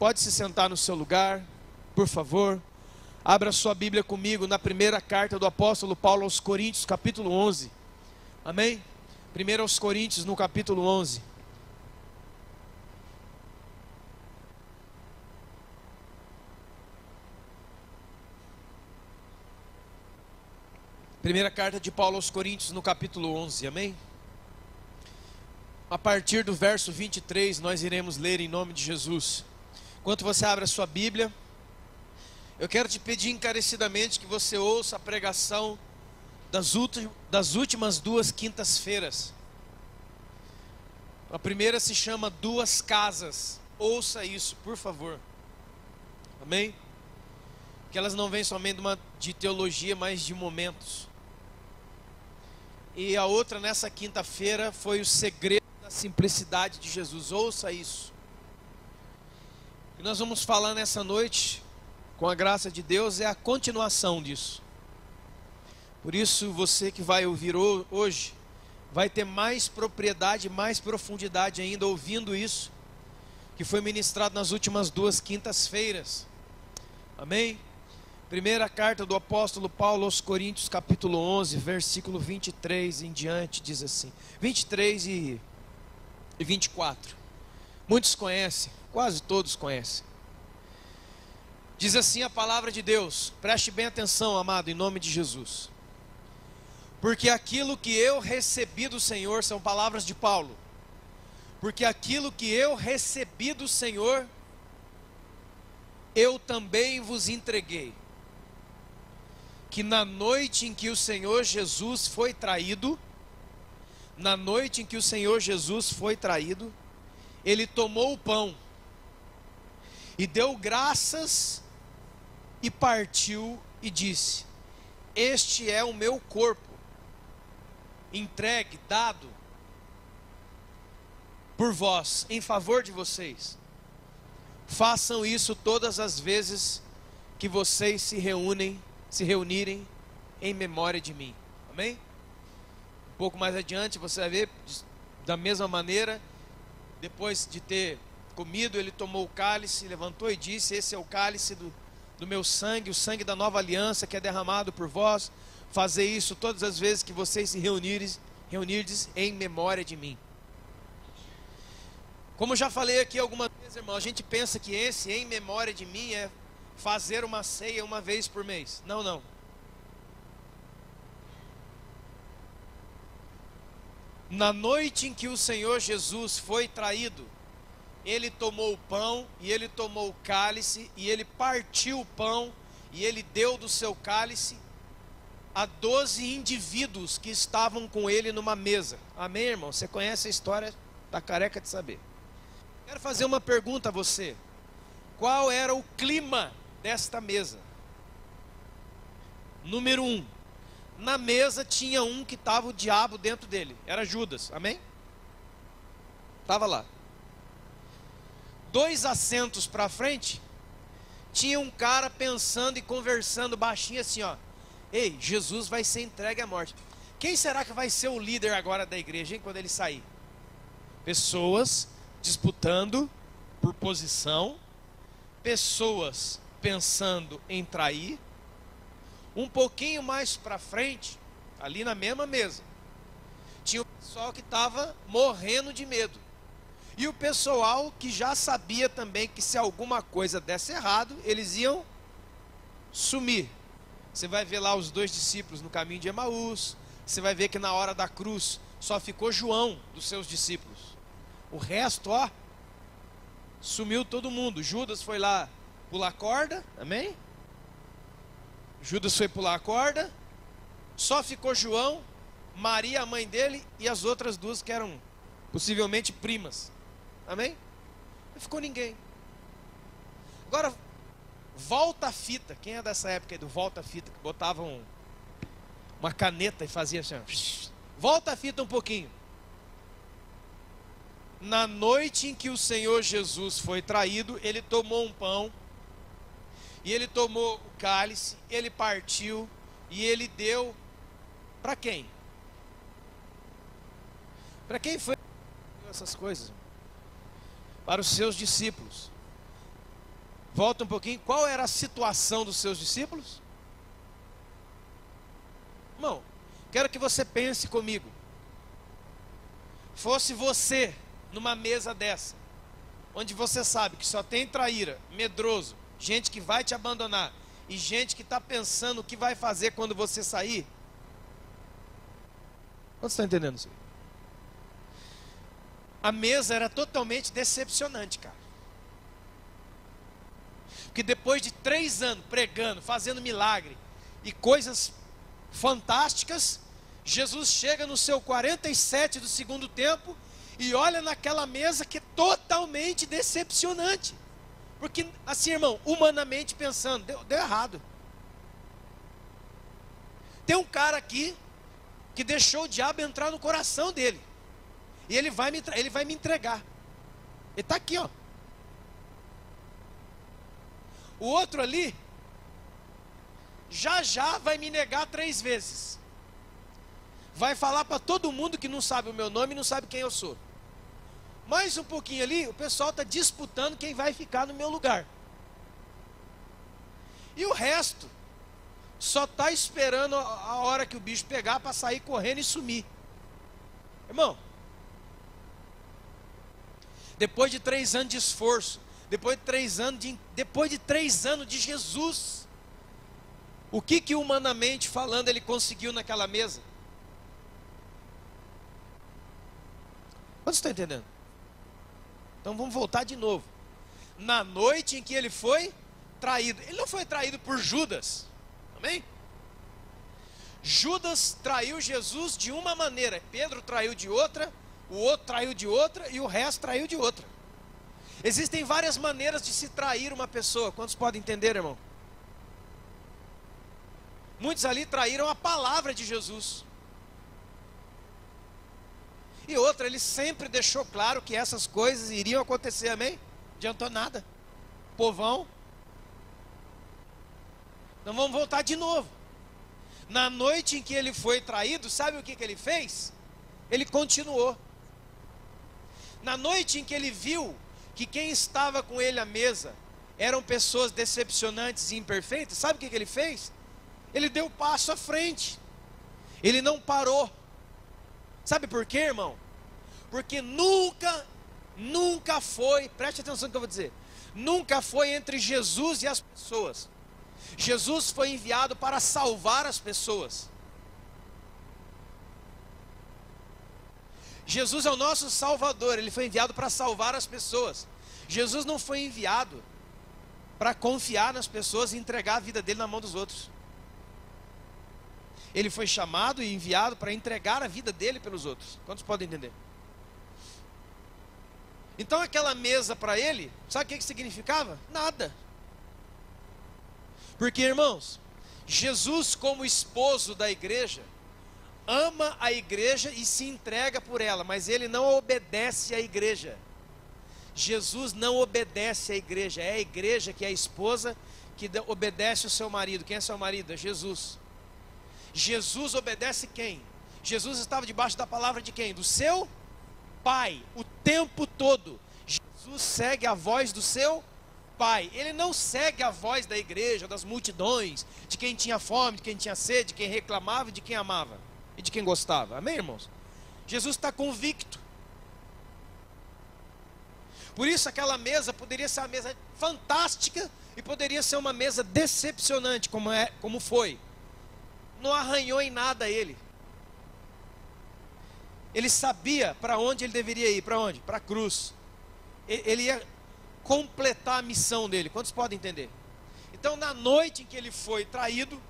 Pode se sentar no seu lugar, por favor. Abra sua Bíblia comigo na primeira carta do apóstolo Paulo aos Coríntios, capítulo 11. Amém? Primeiro aos Coríntios, no capítulo 11. Primeira carta de Paulo aos Coríntios, no capítulo 11, amém? A partir do verso 23, nós iremos ler em nome de Jesus. Enquanto você abre a sua Bíblia, eu quero te pedir encarecidamente que você ouça a pregação das últimas 2 quintas-feiras. A primeira se chama Duas Casas. Ouça isso, por favor. Amém? Que elas não vêm somente de teologia, mas de momentos. E a outra nessa quinta-feira foi o segredo da simplicidade de Jesus. Ouça isso. E nós vamos falar nessa noite, com a graça de Deus, é a continuação disso. Por isso, você que vai ouvir hoje, vai ter mais propriedade, mais profundidade ainda ouvindo isso, que foi ministrado nas últimas 2 quintas-feiras. Amém? Primeira carta do apóstolo Paulo aos Coríntios, capítulo 11, versículo 23 em diante, diz assim, 23 e 24. Muitos conhecem, quase todos conhecem. Diz assim a palavra de Deus, preste bem atenção, amado, em nome de Jesus. Porque aquilo que eu recebi do Senhor, são palavras de Paulo. Porque aquilo que eu recebi do Senhor, eu também vos entreguei. Que na noite em que o Senhor Jesus foi traído, Ele tomou o pão, e deu graças, e partiu, e disse, este é o meu corpo, entregue, dado, por vós, em favor de vocês. Façam isso todas as vezes que vocês se reunirem em memória de mim. Amém? Um pouco mais adiante você vai ver, da mesma maneira, depois de ter comido, ele tomou o cálice, levantou e disse, esse é o cálice do meu sangue, o sangue da nova aliança que é derramado por vós. Fazei isso todas as vezes que vocês se reunirdes em memória de mim. Como já falei aqui algumas vezes, irmão, a gente pensa que esse em memória de mim é fazer uma ceia uma vez por mês. Não, não. Na noite em que o Senhor Jesus foi traído, Ele tomou o pão, e Ele tomou o cálice, e Ele partiu o pão, e Ele deu do seu cálice a 12 indivíduos que estavam com Ele numa mesa. Amém, irmão? Você conhece a história, tá careca de saber. Quero fazer uma pergunta a você. Qual era o clima desta mesa? Número 1, na mesa tinha um que estava o diabo dentro dele, era Judas, amém? Estava lá. 2 assentos para frente, tinha um cara pensando e conversando baixinho assim, ó. Ei, Jesus vai ser entregue à morte. Quem será que vai ser o líder agora da igreja, hein, quando ele sair? Pessoas disputando por posição, pessoas pensando em trair. Um pouquinho mais para frente, ali na mesma mesa, tinha o pessoal que estava morrendo de medo, e o pessoal que já sabia também que se alguma coisa desse errado, eles iam sumir. Você vai ver lá os 2 discípulos no caminho de Emaús. Você vai ver que na hora da cruz só ficou João dos seus discípulos. O resto, ó, sumiu todo mundo. Judas foi lá pular corda, amém? Judas foi pular a corda, só ficou João, Maria, a mãe dele, e as outras 2 que eram possivelmente primas, amém? Não ficou ninguém. Agora, volta a fita. Quem é dessa época aí do volta a fita, que botavam uma caneta e fazia assim, volta a fita um pouquinho. Na noite em que o Senhor Jesus foi traído, Ele tomou um pão, e Ele tomou o cálice, Ele partiu, e Ele deu para quem? Para quem foi essas coisas? Para os seus discípulos. Volta um pouquinho. Qual era a situação dos seus discípulos? Irmão, quero que você pense comigo. Fosse você numa mesa dessa, onde você sabe que só tem traíra, medroso, gente que vai te abandonar e gente que está pensando o que vai fazer quando você sair. Quantos estão entendendo isso? A mesa era totalmente decepcionante, cara. Porque depois de 3 anos pregando, fazendo milagre e coisas fantásticas, Jesus chega no seu 47 do segundo tempo e olha naquela mesa que é totalmente decepcionante. Porque, assim, irmão, humanamente pensando, deu errado. Tem um cara aqui que deixou o diabo entrar no coração dele. E ele vai me entregar. Ele está aqui, ó. O outro ali, já vai me negar 3 vezes. Vai falar para todo mundo que não sabe o meu nome e não sabe quem eu sou. Mais um pouquinho ali, o pessoal está disputando quem vai ficar no meu lugar. E o resto só está esperando a hora que o bicho pegar para sair correndo e sumir. Irmão, depois de 3 anos de esforço, depois de 3 anos de Jesus, o que humanamente falando ele conseguiu naquela mesa? Quantos estão entendendo? Então vamos voltar de novo. Na noite em que ele foi traído, ele não foi traído por Judas, amém? Judas traiu Jesus de uma maneira, Pedro traiu de outra, o outro traiu de outra e o resto traiu de outra. Existem várias maneiras de se trair uma pessoa. Quantos podem entender, irmão? Muitos ali traíram a palavra de Jesus. E outra, ele sempre deixou claro que essas coisas iriam acontecer, amém? Não adiantou nada. Povão. Então vamos voltar de novo. Na noite em que ele foi traído, sabe o que ele fez? Ele continuou. Na noite em que ele viu que quem estava com ele à mesa eram pessoas decepcionantes e imperfeitas, sabe o que ele fez? Ele deu um passo à frente. Ele não parou. Sabe por quê, irmão? Porque nunca foi, preste atenção no que eu vou dizer, nunca foi entre Jesus e as pessoas. Jesus foi enviado para salvar as pessoas. Jesus é o nosso Salvador, ele foi enviado para salvar as pessoas. Jesus não foi enviado para confiar nas pessoas e entregar a vida dele na mão dos outros. Ele foi chamado e enviado para entregar a vida dele pelos outros. Quantos podem entender? Então aquela mesa para ele, sabe o que significava? Nada. Porque, irmãos, Jesus como esposo da igreja, ama a igreja e se entrega por ela, mas ele não obedece à igreja. Jesus não obedece à igreja, é a igreja que é a esposa que obedece o seu marido. Quem é seu marido? É Jesus. Jesus obedece quem? Jesus estava debaixo da palavra de quem? Do seu Pai, o tempo todo. Jesus segue a voz do seu Pai. Ele não segue a voz da igreja, das multidões, de quem tinha fome, de quem tinha sede, de quem reclamava e de quem amava e de quem gostava. Amém, irmãos? Jesus está convicto. Por isso aquela mesa poderia ser uma mesa fantástica e poderia ser uma mesa decepcionante, como foi. Não arranhou em nada ele. Ele sabia para onde ele deveria ir. Para onde? Para a cruz. Ele ia completar a missão dele. Quantos podem entender? Então na noite em que ele foi traído,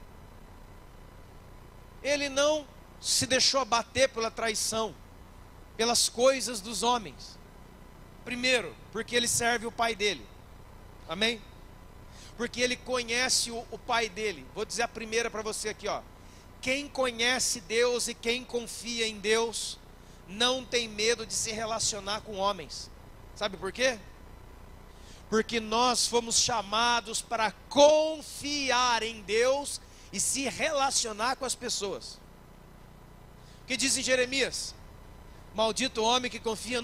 ele não se deixou abater pela traição, pelas coisas dos homens. Primeiro, porque ele serve o pai dele. Amém? Porque ele conhece o pai dele. Vou dizer a primeira para você aqui, ó. Quem conhece Deus e quem confia em Deus não tem medo de se relacionar com homens. Sabe por quê? Porque nós fomos chamados para confiar em Deus e se relacionar com as pessoas. O que diz em Jeremias? Maldito o homem que confia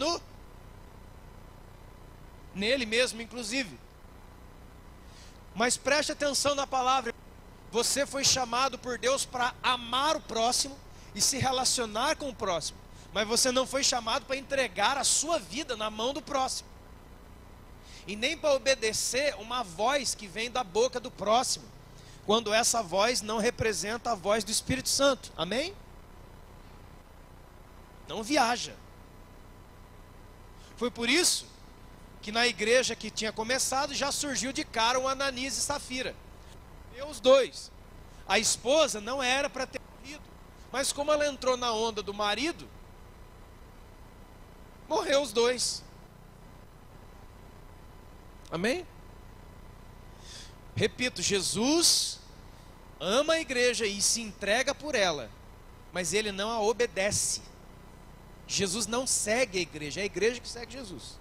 nele mesmo, inclusive. Mas preste atenção na palavra. Você foi chamado por Deus para amar o próximo e se relacionar com o próximo. Mas você não foi chamado para entregar a sua vida na mão do próximo. E nem para obedecer uma voz que vem da boca do próximo, quando essa voz não representa a voz do Espírito Santo. Amém? Não viaja. Foi por isso que na igreja que tinha começado já surgiu de cara o Ananias e Safira. E os dois. A esposa não era para ter morrido, mas como ela entrou na onda do marido, morreu os dois. Amém? Repito, Jesus ama a igreja e se entrega por ela, mas ele não a obedece. Jesus não segue a igreja que segue Jesus.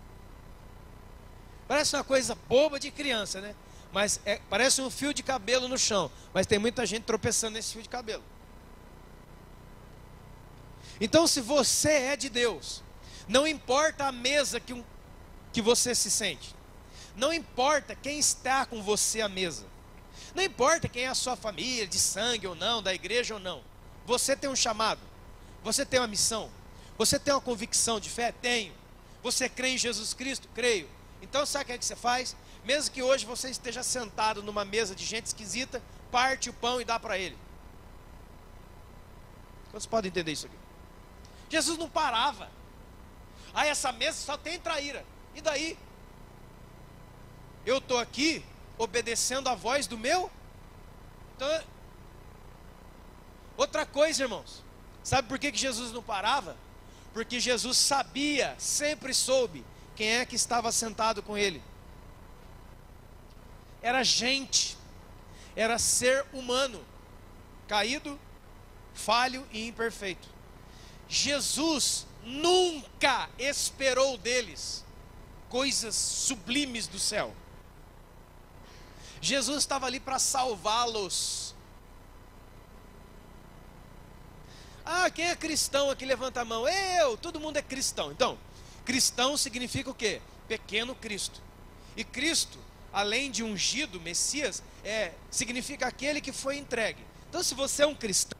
Parece uma coisa boba de criança, né? Mas parece um fio de cabelo no chão, mas tem muita gente tropeçando nesse fio de cabelo. Então, se você é de Deus, não importa a mesa que você se sente, não importa quem está com você à mesa, não importa quem é a sua família, de sangue ou não, da igreja ou não, você tem um chamado, você tem uma missão, você tem uma convicção de fé? Tenho. Você crê em Jesus Cristo? Creio. Então sabe o que você faz? Mesmo que hoje você esteja sentado numa mesa de gente esquisita, parte o pão e dá para ele. Quantos podem entender isso aqui? Jesus não parava. Ah, essa mesa só tem traíra. E daí? Eu estou aqui obedecendo a voz do meu? Então, outra coisa, irmãos. Sabe por que Jesus não parava? Porque Jesus sabia, sempre soube, quem é que estava sentado com ele. Era gente, era ser humano, caído, falho e imperfeito. Jesus nunca esperou deles coisas sublimes do céu. Jesus estava ali para salvá-los. Ah, quem é cristão aqui? Levanta a mão. Eu, todo mundo é cristão. Então, cristão significa o quê? Pequeno Cristo. E Cristo, além de ungido, Messias, significa aquele que foi entregue. Então, se você é um cristão,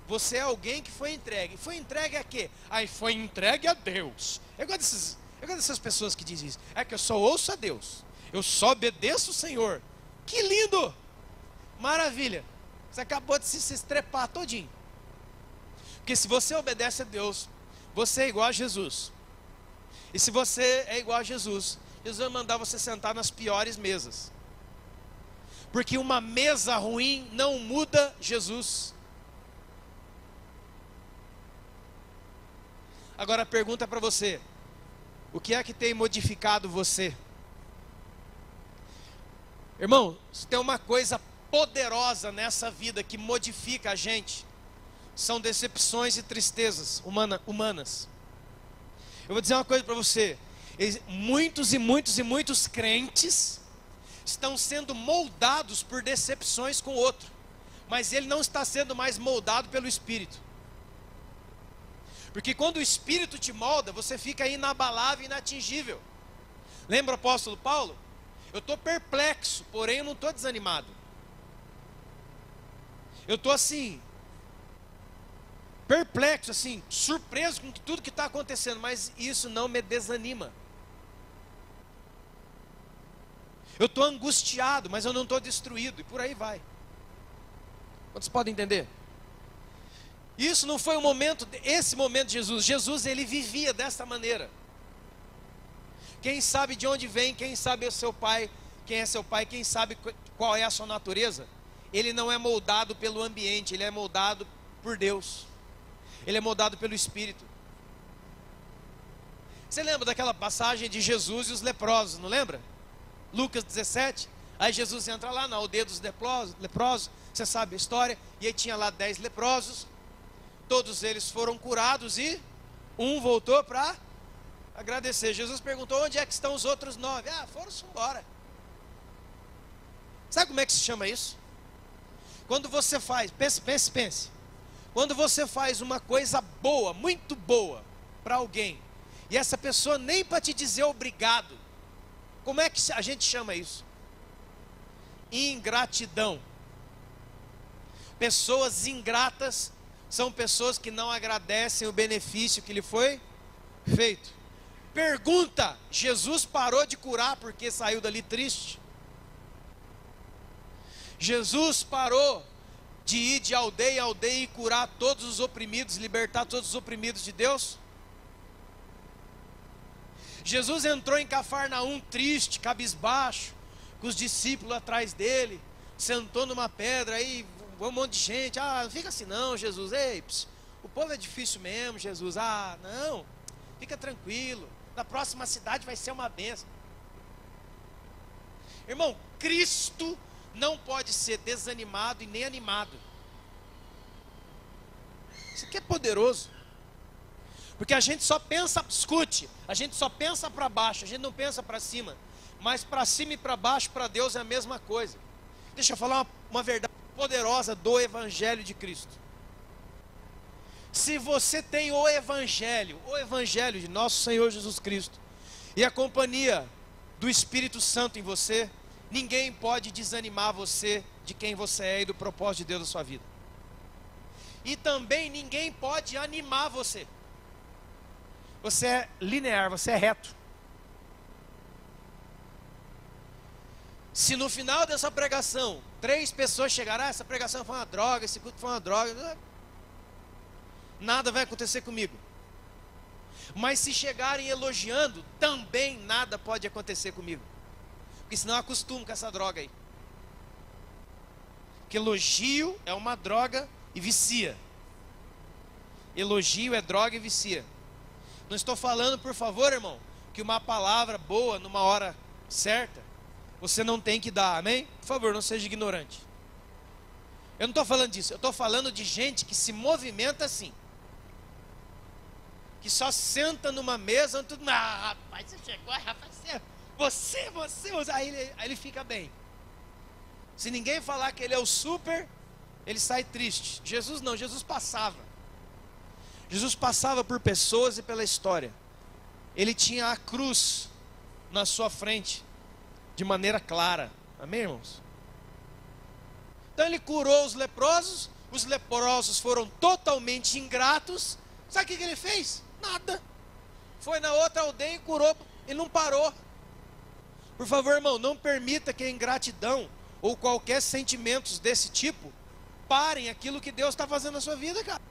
você é alguém que foi entregue. Foi entregue a quê? Aí foi entregue a Deus. Eu gosto dessas pessoas que dizem isso. É que eu só ouço a Deus. Eu só obedeço o Senhor. Que lindo! Maravilha! Você acabou de se estrepar todinho. Porque se você obedece a Deus, você é igual a Jesus. E se você é igual a Jesus, Jesus vai mandar você sentar nas piores mesas. Porque uma mesa ruim não muda Jesus. Agora a pergunta é para você: o que é que tem modificado você? Irmão, se tem uma coisa poderosa nessa vida que modifica a gente, são decepções e tristezas humanas. Eu vou dizer uma coisa para você: muitos crentes estão sendo moldados por decepções com o outro, mas ele não está sendo mais moldado pelo Espírito. Porque quando o Espírito te molda, você fica inabalável e inatingível. Lembra o apóstolo Paulo? Eu estou perplexo, porém eu não estou desanimado. Eu estou assim, perplexo, assim, surpreso com tudo que está acontecendo, mas isso não me desanima. Eu estou angustiado, mas eu não estou destruído, e por aí vai. Quantos podem entender? Isso não foi esse momento de Jesus. Jesus, ele vivia dessa maneira. Quem sabe de onde vem, quem sabe é seu pai, quem é seu pai, quem sabe qual é a sua natureza. Ele não é moldado pelo ambiente, ele é moldado por Deus. Ele é moldado pelo Espírito. Você lembra daquela passagem de Jesus e os leprosos, não lembra? Lucas 17. Aí Jesus entra lá na aldeia dos leprosos, você sabe a história. E aí tinha lá 10 leprosos. Todos eles foram curados e um voltou para agradecer. Jesus perguntou: onde é que estão os outros 9? Ah, foram-se embora. Sabe como é que se chama isso? Quando você faz, pense. Quando você faz uma coisa boa, muito boa, para alguém, e essa pessoa nem para te dizer obrigado, como é que a gente chama isso? ingratidão. Pessoas ingratas são pessoas que não agradecem o benefício que lhe foi feito. Pergunta: Jesus parou de curar porque saiu dali triste? Jesus parou de ir de aldeia em aldeia e curar todos os oprimidos, libertar todos os oprimidos de Deus? Jesus entrou em Cafarnaum triste, cabisbaixo, com os discípulos atrás dele, sentou numa pedra, aí um monte de gente: ah, não fica assim não, Jesus, ei, o povo é difícil mesmo, Jesus, ah, não, fica tranquilo, na próxima cidade vai ser uma bênção. Irmão, Cristo não pode ser desanimado e nem animado. Isso aqui é poderoso. Porque a gente só pensa, escute, a gente só pensa para baixo, a gente não pensa para cima. Mas para cima e para baixo, para Deus é a mesma coisa. Deixa eu falar uma verdade poderosa do Evangelho de Cristo. Se você tem o Evangelho de nosso Senhor Jesus Cristo, e a companhia do Espírito Santo em você, ninguém pode desanimar você de quem você é e do propósito de Deus na sua vida. E também ninguém pode animar você. Você é linear, você é reto. Se no final dessa pregação 3 pessoas chegarem: ah, essa pregação foi uma droga, esse culto foi uma droga, nada vai acontecer comigo. Mas se chegarem elogiando, também nada pode acontecer comigo. Porque senão eu acostumo com essa droga aí. Porque elogio é uma droga e vicia. Elogio é droga e vicia. Não estou falando, por favor, irmão, que uma palavra boa numa hora certa você não tem que dar, amém? Por favor, não seja ignorante. Eu não estou falando disso, eu estou falando de gente que se movimenta assim, que só senta numa mesa, tudo, ah, rapaz, você chegou, rapaz, você, aí ele fica bem. Se ninguém falar que ele é o super, ele sai triste. Jesus não, Jesus passava por pessoas e pela história. Ele tinha a cruz na sua frente, de maneira clara, amém, irmãos? Então ele curou os leprosos foram totalmente ingratos. Sabe o que ele fez? Nada. Foi na outra aldeia e curou, ele não parou. Por favor, irmão, não permita que a ingratidão ou qualquer sentimentos desse tipo parem aquilo que Deus está fazendo na sua vida, cara.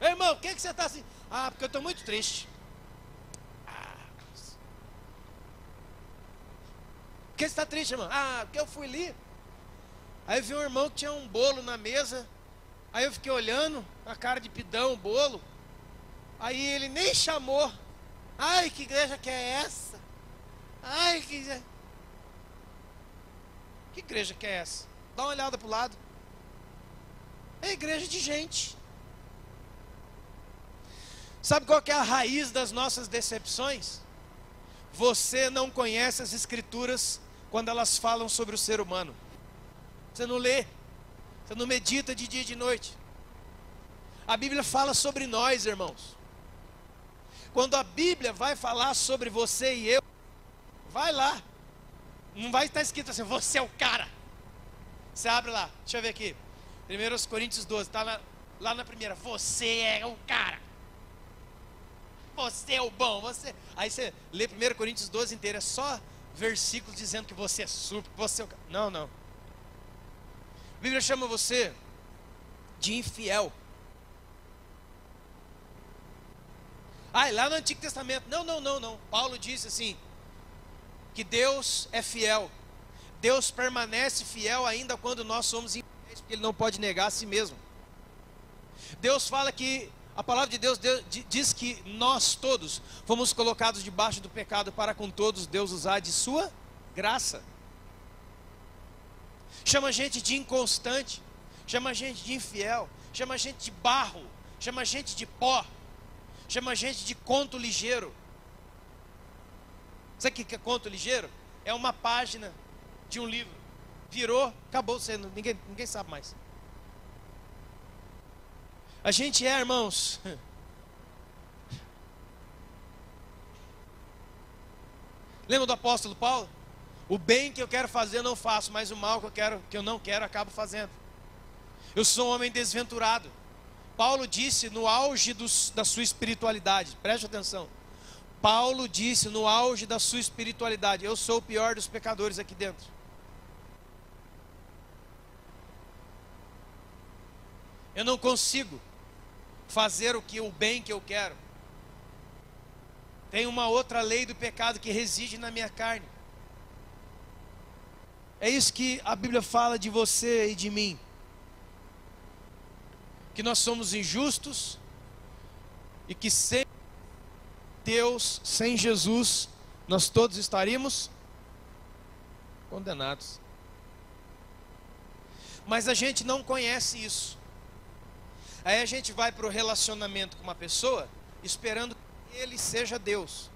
Ei, irmão, por que você está assim? Ah, porque eu estou muito triste. Por que você está triste, irmão? Ah, porque eu fui ali. Aí eu vi um irmão que tinha um bolo na mesa. Aí eu fiquei olhando, a cara de pidão, o bolo. Aí ele nem chamou. Ai, que igreja que é essa? Ai, que igreja que é essa? Dá uma olhada para o lado. É igreja de gente. Sabe qual que é a raiz das nossas decepções? Você não conhece as escrituras quando elas falam sobre o ser humano. Você não lê, você não medita de dia e de noite. A Bíblia fala sobre nós, irmãos. Quando a Bíblia vai falar sobre você e eu, vai lá. Não vai estar escrito assim: você é o cara. Você abre lá, deixa eu ver aqui, 1 Coríntios 12, está lá na primeira: você é o cara. Você é o bom, você. Aí você lê 1 Coríntios 12 inteiro, é só versículos dizendo que você é super, que você é o cara. Não, não. A Bíblia chama você de infiel. Ah, lá no Antigo Testamento, não. Paulo disse assim, que Deus é fiel. Deus permanece fiel ainda quando nós somos infiéis, porque Ele não pode negar a si mesmo. Deus fala que, a palavra de Deus diz que nós todos fomos colocados debaixo do pecado para com todos Deus usar de sua graça. Chama a gente de inconstante, chama a gente de infiel, chama a gente de barro, chama a gente de pó, chama a gente de conto ligeiro. Sabe o que é conto ligeiro? É uma página de um livro, virou, acabou sendo, ninguém sabe mais. A gente é, irmãos, lembra do apóstolo Paulo? O bem que eu quero fazer eu não faço, mas o mal que eu não quero, acabo fazendo. Eu sou um homem desventurado. Paulo disse no auge da sua espiritualidade, preste atenção. Paulo disse no auge da sua espiritualidade: eu sou o pior dos pecadores aqui dentro. Eu não consigo fazer o bem que eu quero. Tem uma outra lei do pecado que reside na minha carne. É isso que a Bíblia fala de você e de mim. Que nós somos injustos e que sem Deus, sem Jesus, nós todos estaríamos condenados. Mas a gente não conhece isso. Aí a gente vai para o relacionamento com uma pessoa esperando que ele seja Deus.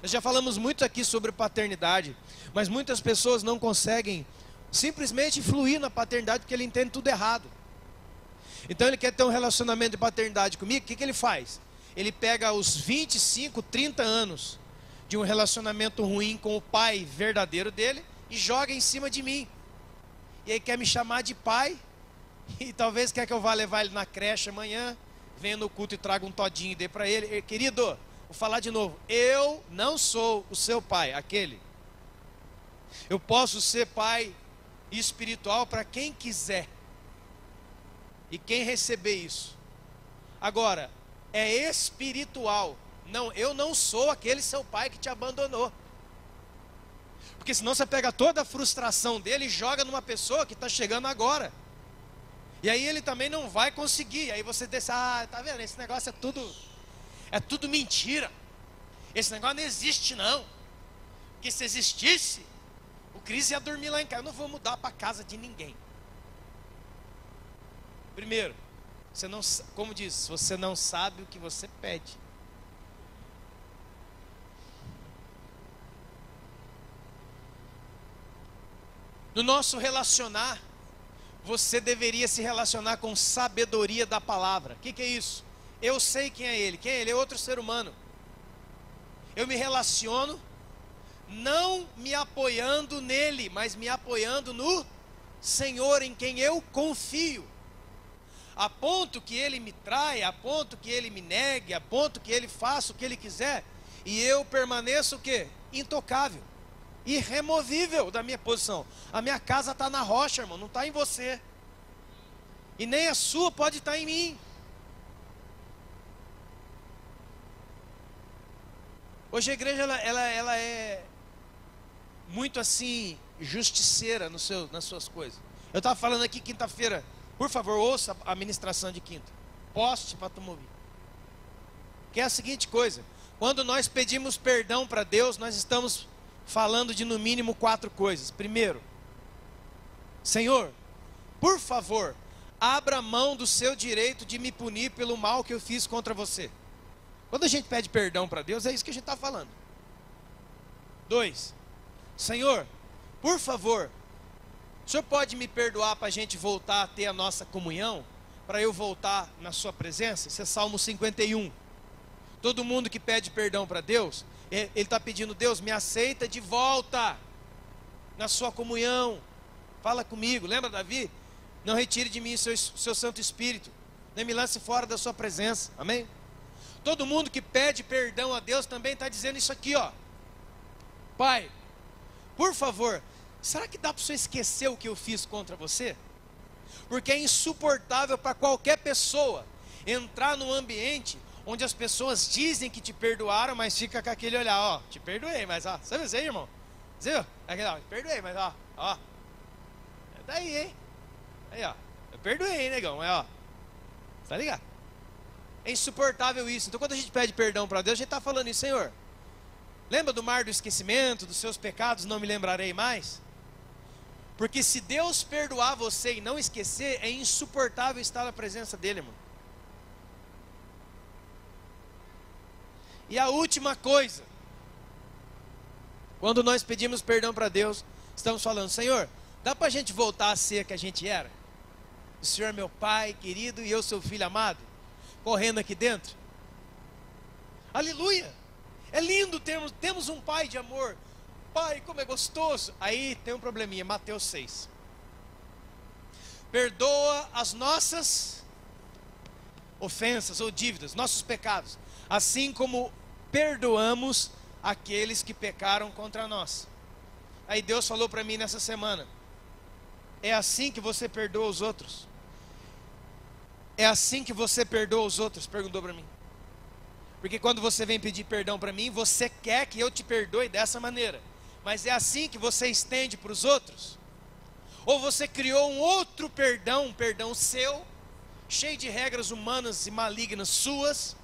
Nós já falamos muito aqui sobre paternidade, mas muitas pessoas não conseguem simplesmente fluir na paternidade porque ele entende tudo errado. Então ele quer ter um relacionamento de paternidade comigo, o que ele faz? Ele pega os 25, 30 anos de um relacionamento ruim com o pai verdadeiro dele e joga em cima de mim. E aí quer me chamar de pai, e talvez quer que eu vá levar ele na creche amanhã, venha no culto e traga um todinho e dê para ele. Querido, vou falar de novo, eu não sou o seu pai, aquele. Eu posso ser pai espiritual para quem quiser. E quem receber isso. Agora, é espiritual. Não, eu não sou aquele seu pai que te abandonou. Porque senão você pega toda a frustração dele e joga numa pessoa que está chegando agora. E aí ele também não vai conseguir. Aí você diz, tá vendo, esse negócio é tudo mentira. Esse negócio não existe não. Porque se existisse, o Cris ia dormir lá em casa. Eu não vou mudar para casa de ninguém. Primeiro, você não, como diz, você não sabe o que você pede. No nosso relacionar, você deveria se relacionar com sabedoria da palavra. O que é isso? Eu sei quem é ele. Quem é ele? É outro ser humano. Eu me relaciono não me apoiando nele, mas me apoiando no Senhor, em quem eu confio. A ponto que ele me traia, a ponto que ele me negue, a ponto que ele faça o que ele quiser, e eu permaneço o quê? Intocável, irremovível da minha posição. A minha casa está na rocha, irmão, não está em você. E nem a sua pode estar em mim. Hoje a igreja ela é muito assim, justiceira nas suas coisas. Eu estava falando aqui quinta-feira. Por favor, ouça a ministração de quinta. Poste para tu ouvir. Que é a seguinte coisa. Quando nós pedimos perdão para Deus, nós estamos falando de no mínimo 4 coisas. Primeiro, Senhor, por favor, abra mão do seu direito de me punir pelo mal que eu fiz contra você. Quando a gente pede perdão para Deus, é isso que a gente está falando. 2, Senhor, por favor, o Senhor pode me perdoar para a gente voltar a ter a nossa comunhão? Para eu voltar na sua presença? Isso é Salmo 51. Todo mundo que pede perdão para Deus, ele está pedindo, Deus, me aceita de volta na sua comunhão. Fala comigo, lembra Davi? Não retire de mim seu Santo Espírito, nem me lance fora da sua presença, amém? Todo mundo que pede perdão a Deus também está dizendo isso aqui, ó. Pai, por favor, será que dá para você esquecer o que eu fiz contra você? Porque é insuportável para qualquer pessoa entrar num ambiente onde as pessoas dizem que te perdoaram, mas fica com aquele olhar, ó, te perdoei, mas ó, sabe isso aí, irmão? Você viu? Aquele, ó, te perdoei, mas ó, é daí, hein? Aí, ó, eu perdoei, hein, negão, mas ó, tá ligado? É insuportável isso. Então quando a gente pede perdão para Deus, a gente está falando isso, Senhor, lembra do mar do esquecimento, dos seus pecados não me lembrarei mais? Porque se Deus perdoar você e não esquecer, é insuportável estar na presença dele, irmão. E a última coisa, quando nós pedimos perdão para Deus, estamos falando, Senhor, dá para a gente voltar a ser que a gente era? O Senhor é meu Pai querido e eu sou filho amado, correndo aqui dentro. Aleluia! É lindo temos um pai de amor. Pai, como é gostoso. Aí tem um probleminha, Mateus 6. Perdoa as nossas ofensas ou dívidas, nossos pecados, assim como perdoamos aqueles que pecaram contra nós. Aí Deus falou para mim nessa semana: é assim que você perdoa os outros? É assim que você perdoa os outros? Perguntou para mim. Porque quando você vem pedir perdão para mim, você quer que eu te perdoe dessa maneira. Mas é assim que você estende para os outros? Ou você criou um outro perdão, um perdão seu, cheio de regras humanas e malignas suas,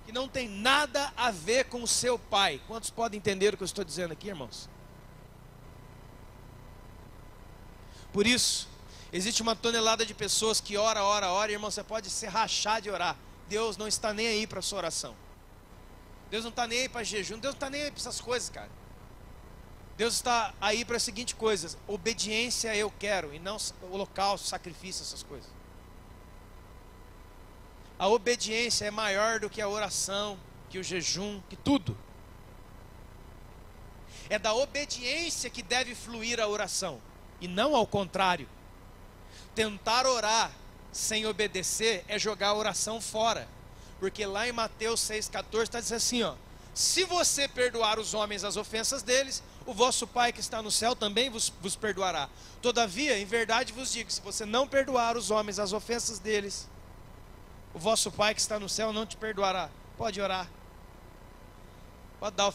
que não tem nada a ver com o seu pai? Quantos podem entender o que eu estou dizendo aqui, irmãos? Por isso, existe uma tonelada de pessoas que ora, irmão, você pode se rachar de orar. Deus não está nem aí para a sua oração. Deus não está nem aí para jejum, Deus não está nem aí para essas coisas, cara. Deus está aí para a seguinte coisa: obediência eu quero, e não holocausto, sacrifício, essas coisas. A obediência é maior do que a oração, que o jejum, que tudo. É da obediência que deve fluir a oração, e não ao contrário. Tentar orar sem obedecer é jogar a oração fora. Porque lá em Mateus 6,14 está dizendo assim, ó: se você perdoar os homens as ofensas deles, o vosso Pai que está no céu também vos perdoará. Todavia, em verdade vos digo, se você não perdoar os homens as ofensas deles, o vosso Pai que está no céu não te perdoará. Pode orar.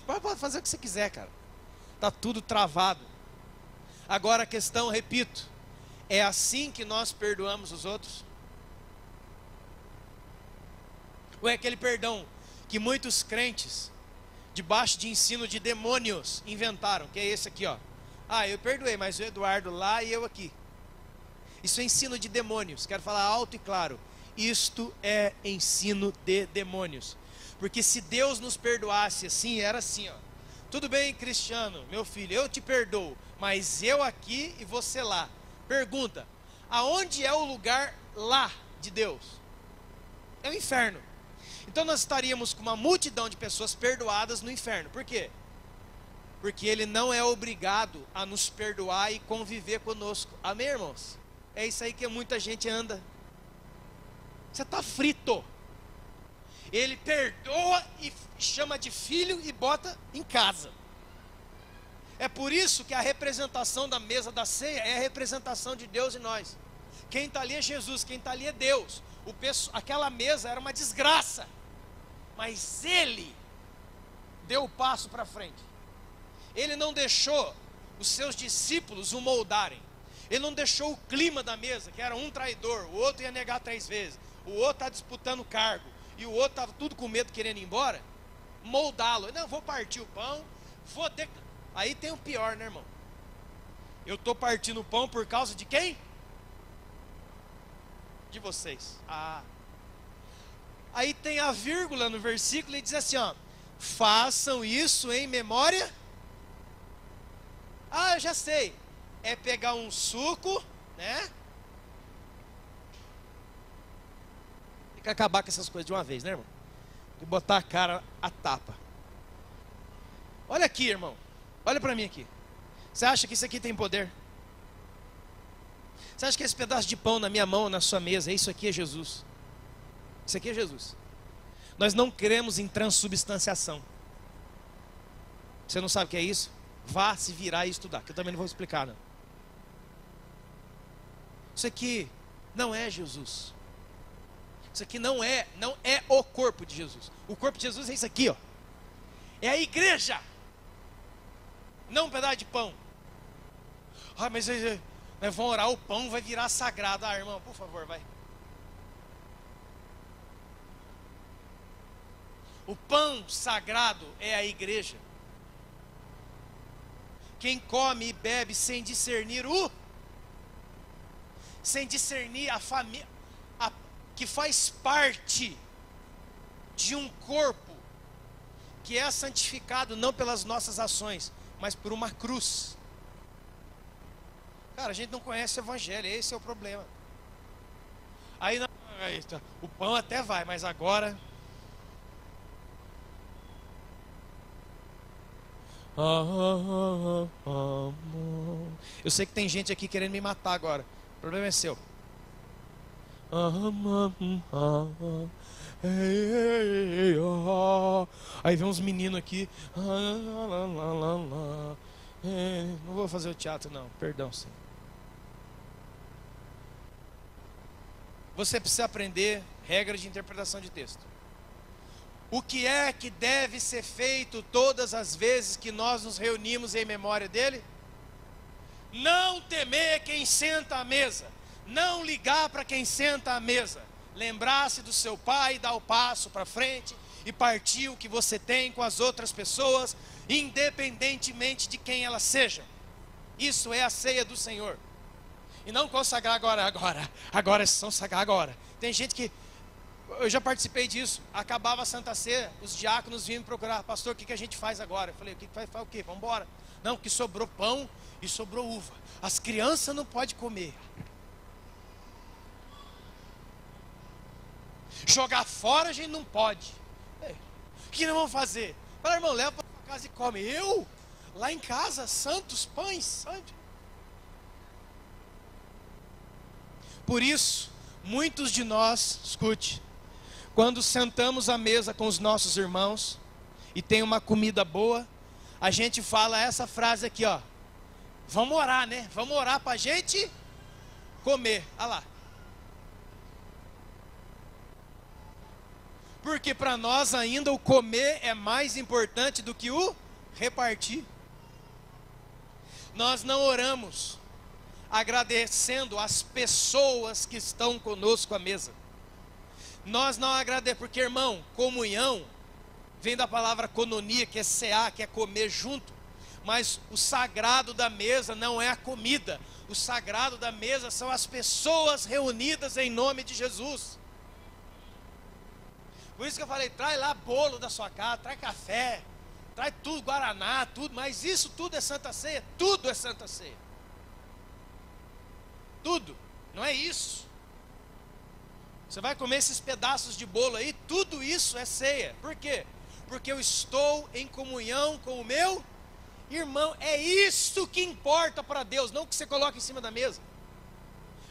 Pode fazer o que você quiser, cara. Está tudo travado. Agora a questão, repito, é assim que nós perdoamos os outros? Ou é aquele perdão que muitos crentes, debaixo de ensino de demônios, inventaram, que é esse aqui, ó: ah, eu perdoei, mas o Eduardo lá e eu aqui. Isso é ensino de demônios. Quero falar alto e claro: isto é ensino de demônios. Porque se Deus nos perdoasse assim, era assim, ó: tudo bem, Cristiano, meu filho, eu te perdoo, mas eu aqui e você lá. Pergunta: aonde é o lugar lá de Deus? É o inferno. Então nós estaríamos com uma multidão de pessoas perdoadas no inferno. Por quê? Porque Ele não é obrigado a nos perdoar e conviver conosco. Amém, irmãos? É isso aí que muita gente anda. Você está frito. Ele perdoa e chama de filho e bota em casa. É por isso que a representação da mesa da ceia é a representação de Deus em nós. Quem está ali é Jesus, quem está ali é Deus. Aquela mesa era uma desgraça, mas Ele deu o passo para frente. Ele não deixou os seus discípulos o moldarem. Ele não deixou o clima da mesa, que era um traidor, o outro ia negar 3 vezes, o outro está disputando cargo, e o outro estava tudo com medo, querendo ir embora, moldá-lo. Não, vou partir o pão, Aí tem o pior, né, irmão? Eu estou partindo o pão por causa de quem? De vocês. Aí tem a vírgula no versículo e diz assim, ó: façam isso em memória. Eu já sei. É pegar um suco, né? Tem que acabar com essas coisas de uma vez, né, irmão? E botar a cara a tapa. Olha aqui, irmão. Olha para mim aqui. Você acha que isso aqui tem poder? Você acha que esse pedaço de pão na minha mão, na sua mesa, isso aqui é Jesus? Isso aqui é Jesus. Nós não cremos em transubstanciação. Você não sabe o que é isso? Vá se virar e estudar, que eu também não vou explicar, não. Isso aqui não é Jesus. Isso aqui não é o corpo de Jesus. O corpo de Jesus é isso aqui, ó. É a igreja. Não um pedaço de pão. Mas nós vamos orar, o pão vai virar sagrado. Irmão, por favor, vai. O pão sagrado é a igreja. Quem come e bebe sem discernir a família, que faz parte de um corpo que é santificado não pelas nossas ações, mas por uma cruz. Cara, a gente não conhece o evangelho, esse é o problema. Aí o pão até vai, mas agora Eu sei que tem gente aqui querendo me matar agora. O problema é seu. Aí vem uns meninos aqui. Não vou fazer o teatro não, perdão, Senhor. Você precisa aprender regra de interpretação de texto. O que é que deve ser feito todas as vezes que nós nos reunimos em memória dele? Não temer quem senta à mesa, não ligar para quem senta à mesa, lembrar-se do seu pai, dar o passo para frente e partir o que você tem com as outras pessoas, independentemente de quem elas sejam. Isso é a ceia do Senhor. E não consagrar agora é consagrar agora. Tem gente que, eu já participei disso, acabava a Santa Ceia, os diáconos vinham me procurar, pastor, o que a gente faz agora? Eu falei, o que faz o quê? Vamos embora. Não, que sobrou pão e sobrou uva. As crianças não podem comer. Jogar fora a gente não pode. O que nós vamos fazer? Fala, irmão, leva para sua casa e come. Eu? Lá em casa, santos pães, santos. Por isso, muitos de nós, escute, quando sentamos à mesa com os nossos irmãos e tem uma comida boa, a gente fala essa frase aqui, ó. Vamos orar, né? Vamos orar para a gente comer. Olha lá. Porque para nós ainda o comer é mais importante do que o repartir. Nós não oramos agradecendo as pessoas que estão conosco à mesa. Nós não agradecemos, porque, irmão, comunhão vem da palavra koinonia, que é cear, que é comer junto. Mas o sagrado da mesa não é a comida. O sagrado da mesa são as pessoas reunidas em nome de Jesus. Por isso que eu falei, traz lá bolo da sua casa, traz café, traz tudo, guaraná, tudo. Mas isso tudo é Santa Ceia? Tudo é Santa Ceia. Tudo, não é isso. Você vai comer esses pedaços de bolo aí, tudo isso é ceia. Por quê? Porque eu estou em comunhão com o meu irmão. É isso que importa para Deus, não o que você coloca em cima da mesa.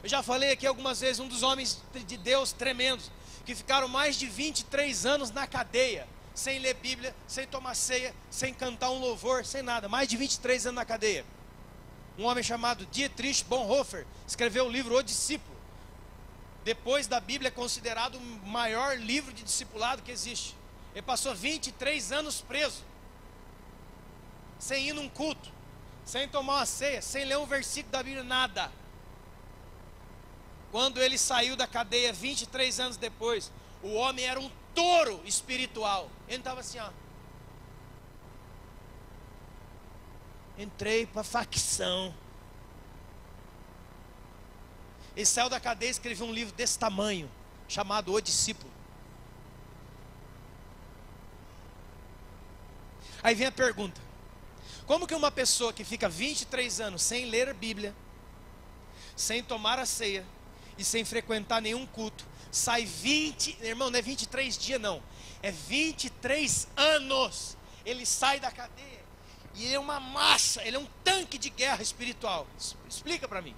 Eu já falei aqui algumas vezes, um dos homens de Deus tremendos, que ficaram mais de 23 anos na cadeia, sem ler Bíblia, sem tomar ceia, sem cantar um louvor, sem nada, mais de 23 anos na cadeia. Um homem chamado Dietrich Bonhoeffer escreveu o livro O Discípulo. Depois da Bíblia é considerado o maior livro de discipulado que existe. Ele passou 23 anos preso, sem ir num culto, sem tomar uma ceia, sem ler um versículo da Bíblia, nada. Quando ele saiu da cadeia 23 anos depois, o homem era um touro espiritual. Ele estava assim, ó. Entrei para a facção. Ele saiu da cadeia e escreveu um livro desse tamanho, chamado O Discípulo. Aí vem a pergunta: como que uma pessoa que fica 23 anos sem ler a Bíblia, sem tomar a ceia e sem frequentar nenhum culto, sai 20, irmão, não é 23 dias não, é 23 anos, ele sai da cadeia, e ele é uma massa, ele é um tanque de guerra espiritual. Explica para mim.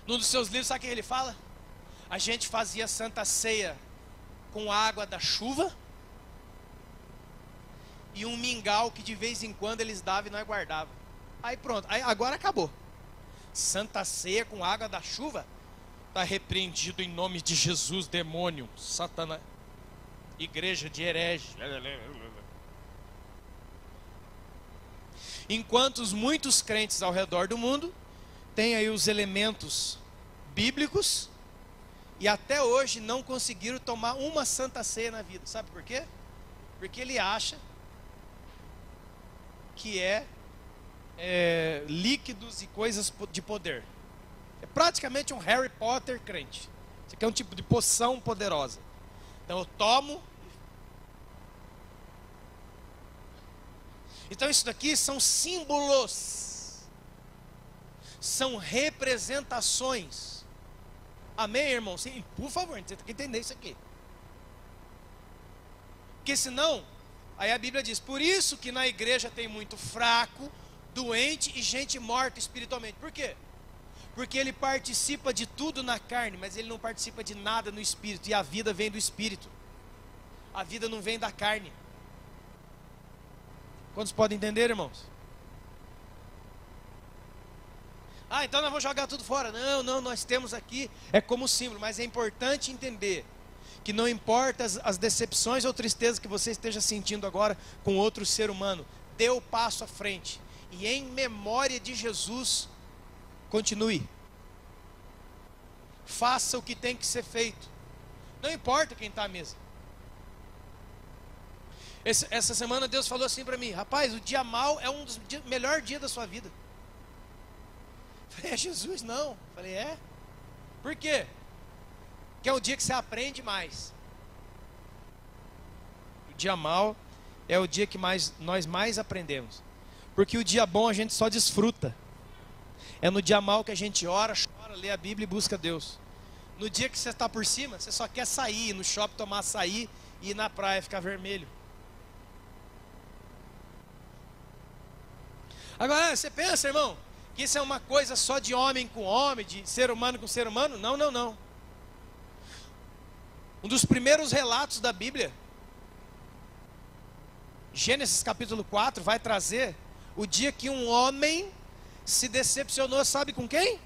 Num dos seus livros, sabe o que ele fala? A gente fazia Santa Ceia com água da chuva e um mingau que de vez em quando eles davam e nós guardávamos. Aí pronto, aí agora acabou. Santa Ceia com água da chuva? Está repreendido em nome de Jesus, demônio, Satanás, igreja de herege. Enquanto muitos crentes ao redor do mundo têm aí os elementos bíblicos e até hoje não conseguiram tomar uma Santa Ceia na vida. Sabe por quê? Porque ele acha que é líquidos e coisas de poder. É praticamente um Harry Potter crente. Isso aqui é um tipo de poção poderosa. Então eu tomo. Então isso daqui são símbolos, são representações. Amém, irmão? Sim, por favor, você tem que entender isso aqui. Porque senão, aí a Bíblia diz, por isso que na igreja tem muito fraco, doente e gente morta espiritualmente. Por quê? Porque ele participa de tudo na carne, mas ele não participa de nada no espírito. E a vida vem do espírito. A vida não vem da carne. Quantos podem entender, irmãos? Ah, então nós vamos jogar tudo fora. Não, nós temos aqui, é como símbolo. Mas é importante entender que não importa as decepções ou tristezas que você esteja sentindo agora com outro ser humano, dê o passo à frente. E em memória de Jesus, continue. Faça o que tem que ser feito. Não importa quem está à mesa. Essa semana Deus falou assim para mim: rapaz, o dia mau é um dos melhores dias da sua vida. Falei, é Jesus? Não. Falei, é? Por quê? Porque é o dia que você aprende mais. O dia mau é o dia que nós mais aprendemos. Porque o dia bom a gente só desfruta. É no dia mau que a gente ora, chora, lê a Bíblia e busca Deus. No dia que você está por cima, você só quer sair, ir no shopping tomar açaí e ir na praia ficar vermelho. Agora, você pensa, irmão, que isso é uma coisa só de homem com homem, de ser humano com ser humano? Não. Um dos primeiros relatos da Bíblia, Gênesis capítulo 4, vai trazer o dia que um homem se decepcionou, sabe com quem?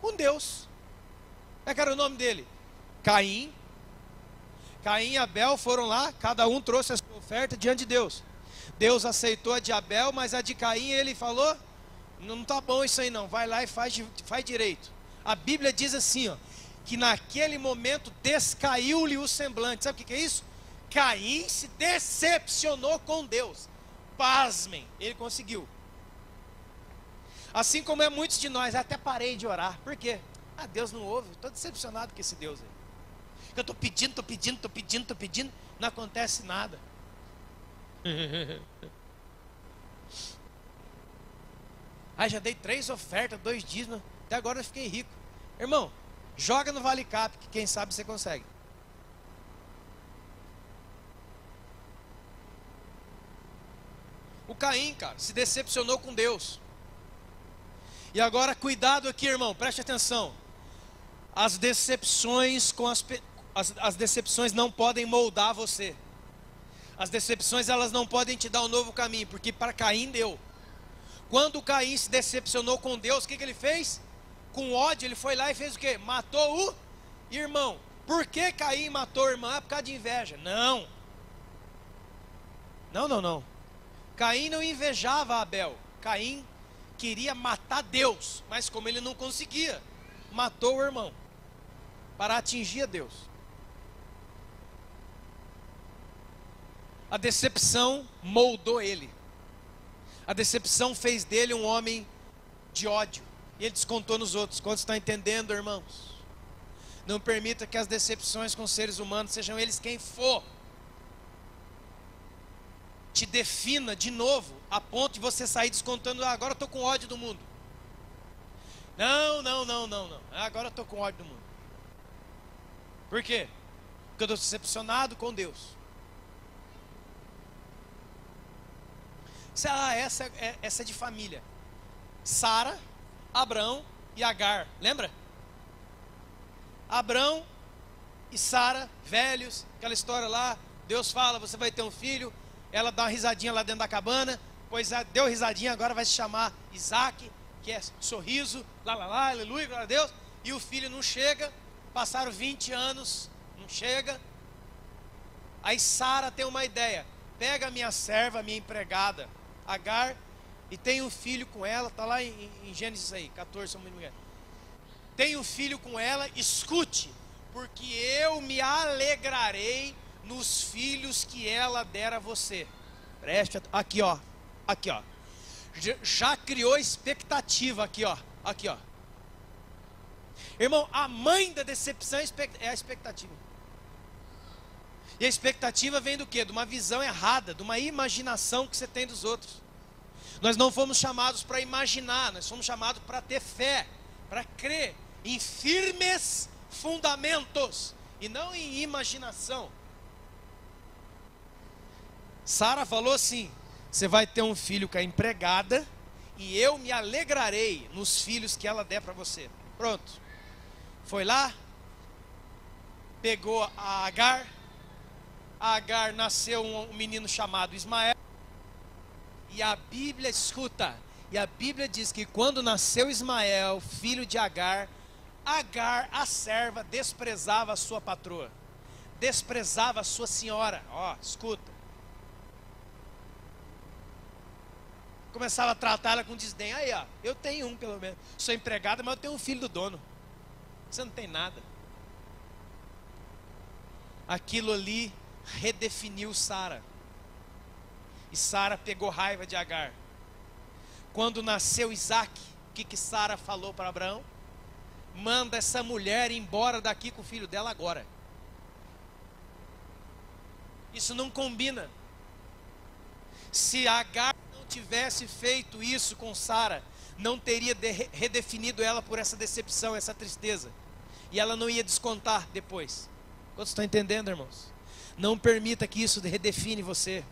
Com Deus. Qual era o nome dele? Caim. Caim e Abel foram lá, cada um trouxe a sua oferta diante de Deus. Deus aceitou a de Abel, mas a de Caim ele falou: não está bom isso aí não, vai lá e faz direito. A Bíblia diz assim, ó, que naquele momento descaiu-lhe o semblante. Sabe o que é isso? Caim se decepcionou com Deus. Pasmem, ele conseguiu. Assim como é muitos de nós, até parei de orar. Por quê? Ah, Deus não ouve, estou decepcionado com esse Deus aí. Eu estou pedindo, não acontece nada. Ah, já dei 3 ofertas, 2 dízimos, até agora eu fiquei rico. Irmão, joga no Vale Cap, que quem sabe você consegue. O Caim, cara, se decepcionou com Deus. E agora, cuidado aqui, irmão, preste atenção. As decepções as decepções não podem moldar você. As decepções, elas não podem te dar um novo caminho, porque para Caim deu. Quando Caim se decepcionou com Deus, o que ele fez? Com ódio, ele foi lá e fez o quê? Matou o irmão. Por que Caim matou o irmão? É por causa de inveja. Não. Caim não invejava Abel. Caim queria matar Deus, mas como ele não conseguia, matou o irmão para atingir a Deus. A decepção moldou ele. A decepção fez dele um homem de ódio. E ele descontou nos outros. Quantos estão entendendo, irmãos? Não permita que as decepções com seres humanos, sejam eles quem for, te defina de novo, a ponto de você sair descontando: ah, agora eu estou com ódio do mundo. Não. Agora eu estou com ódio do mundo. Por quê? Porque eu estou decepcionado com Deus. Essa é de família. Sara, Abrão e Agar, lembra? Abrão e Sara, velhos, aquela história lá. Deus fala: você vai ter um filho. Ela dá uma risadinha lá dentro da cabana, pois deu risadinha, agora vai se chamar Isaac, que é sorriso, aleluia, glória a Deus. E o filho não chega, passaram 20 anos, não chega. Aí Sara tem uma ideia: pega a minha serva, a minha empregada Agar, e tem um filho com ela. Está lá em Gênesis aí, 14, se não me engano. Tem um filho com ela, escute, porque eu me alegrarei nos filhos que ela der a você. Preste aqui, ó. Já criou expectativa aqui, ó. Irmão, a mãe da decepção é a expectativa. E a expectativa vem do quê? De uma visão errada, de uma imaginação que você tem dos outros. Nós não fomos chamados para imaginar, nós fomos chamados para ter fé, para crer em firmes fundamentos e não em imaginação. Sara falou assim: você vai ter um filho com a empregada, e eu me alegrarei nos filhos que ela der para você. Pronto. Foi lá, pegou a Agar. A Agar nasceu um menino chamado Ismael. E a Bíblia, escuta, e a Bíblia diz que quando nasceu Ismael, filho de Agar, Agar, a serva, desprezava a sua patroa, desprezava a sua senhora. Ó, escuta. Começava a tratar ela com desdém. Aí, ó, eu tenho um pelo menos. Sou empregada, mas eu tenho um filho do dono. Você não tem nada. Aquilo ali redefiniu Sara. E Sara pegou raiva de Agar. Quando nasceu Isaac, o que Sara falou para Abraão? Manda essa mulher embora daqui com o filho dela agora. Isso não combina. Se Agar não tivesse feito isso com Sara, não teria redefinido ela por essa decepção, essa tristeza. E ela não ia descontar depois. Quantos estão entendendo, irmãos? Não permita que isso redefine você.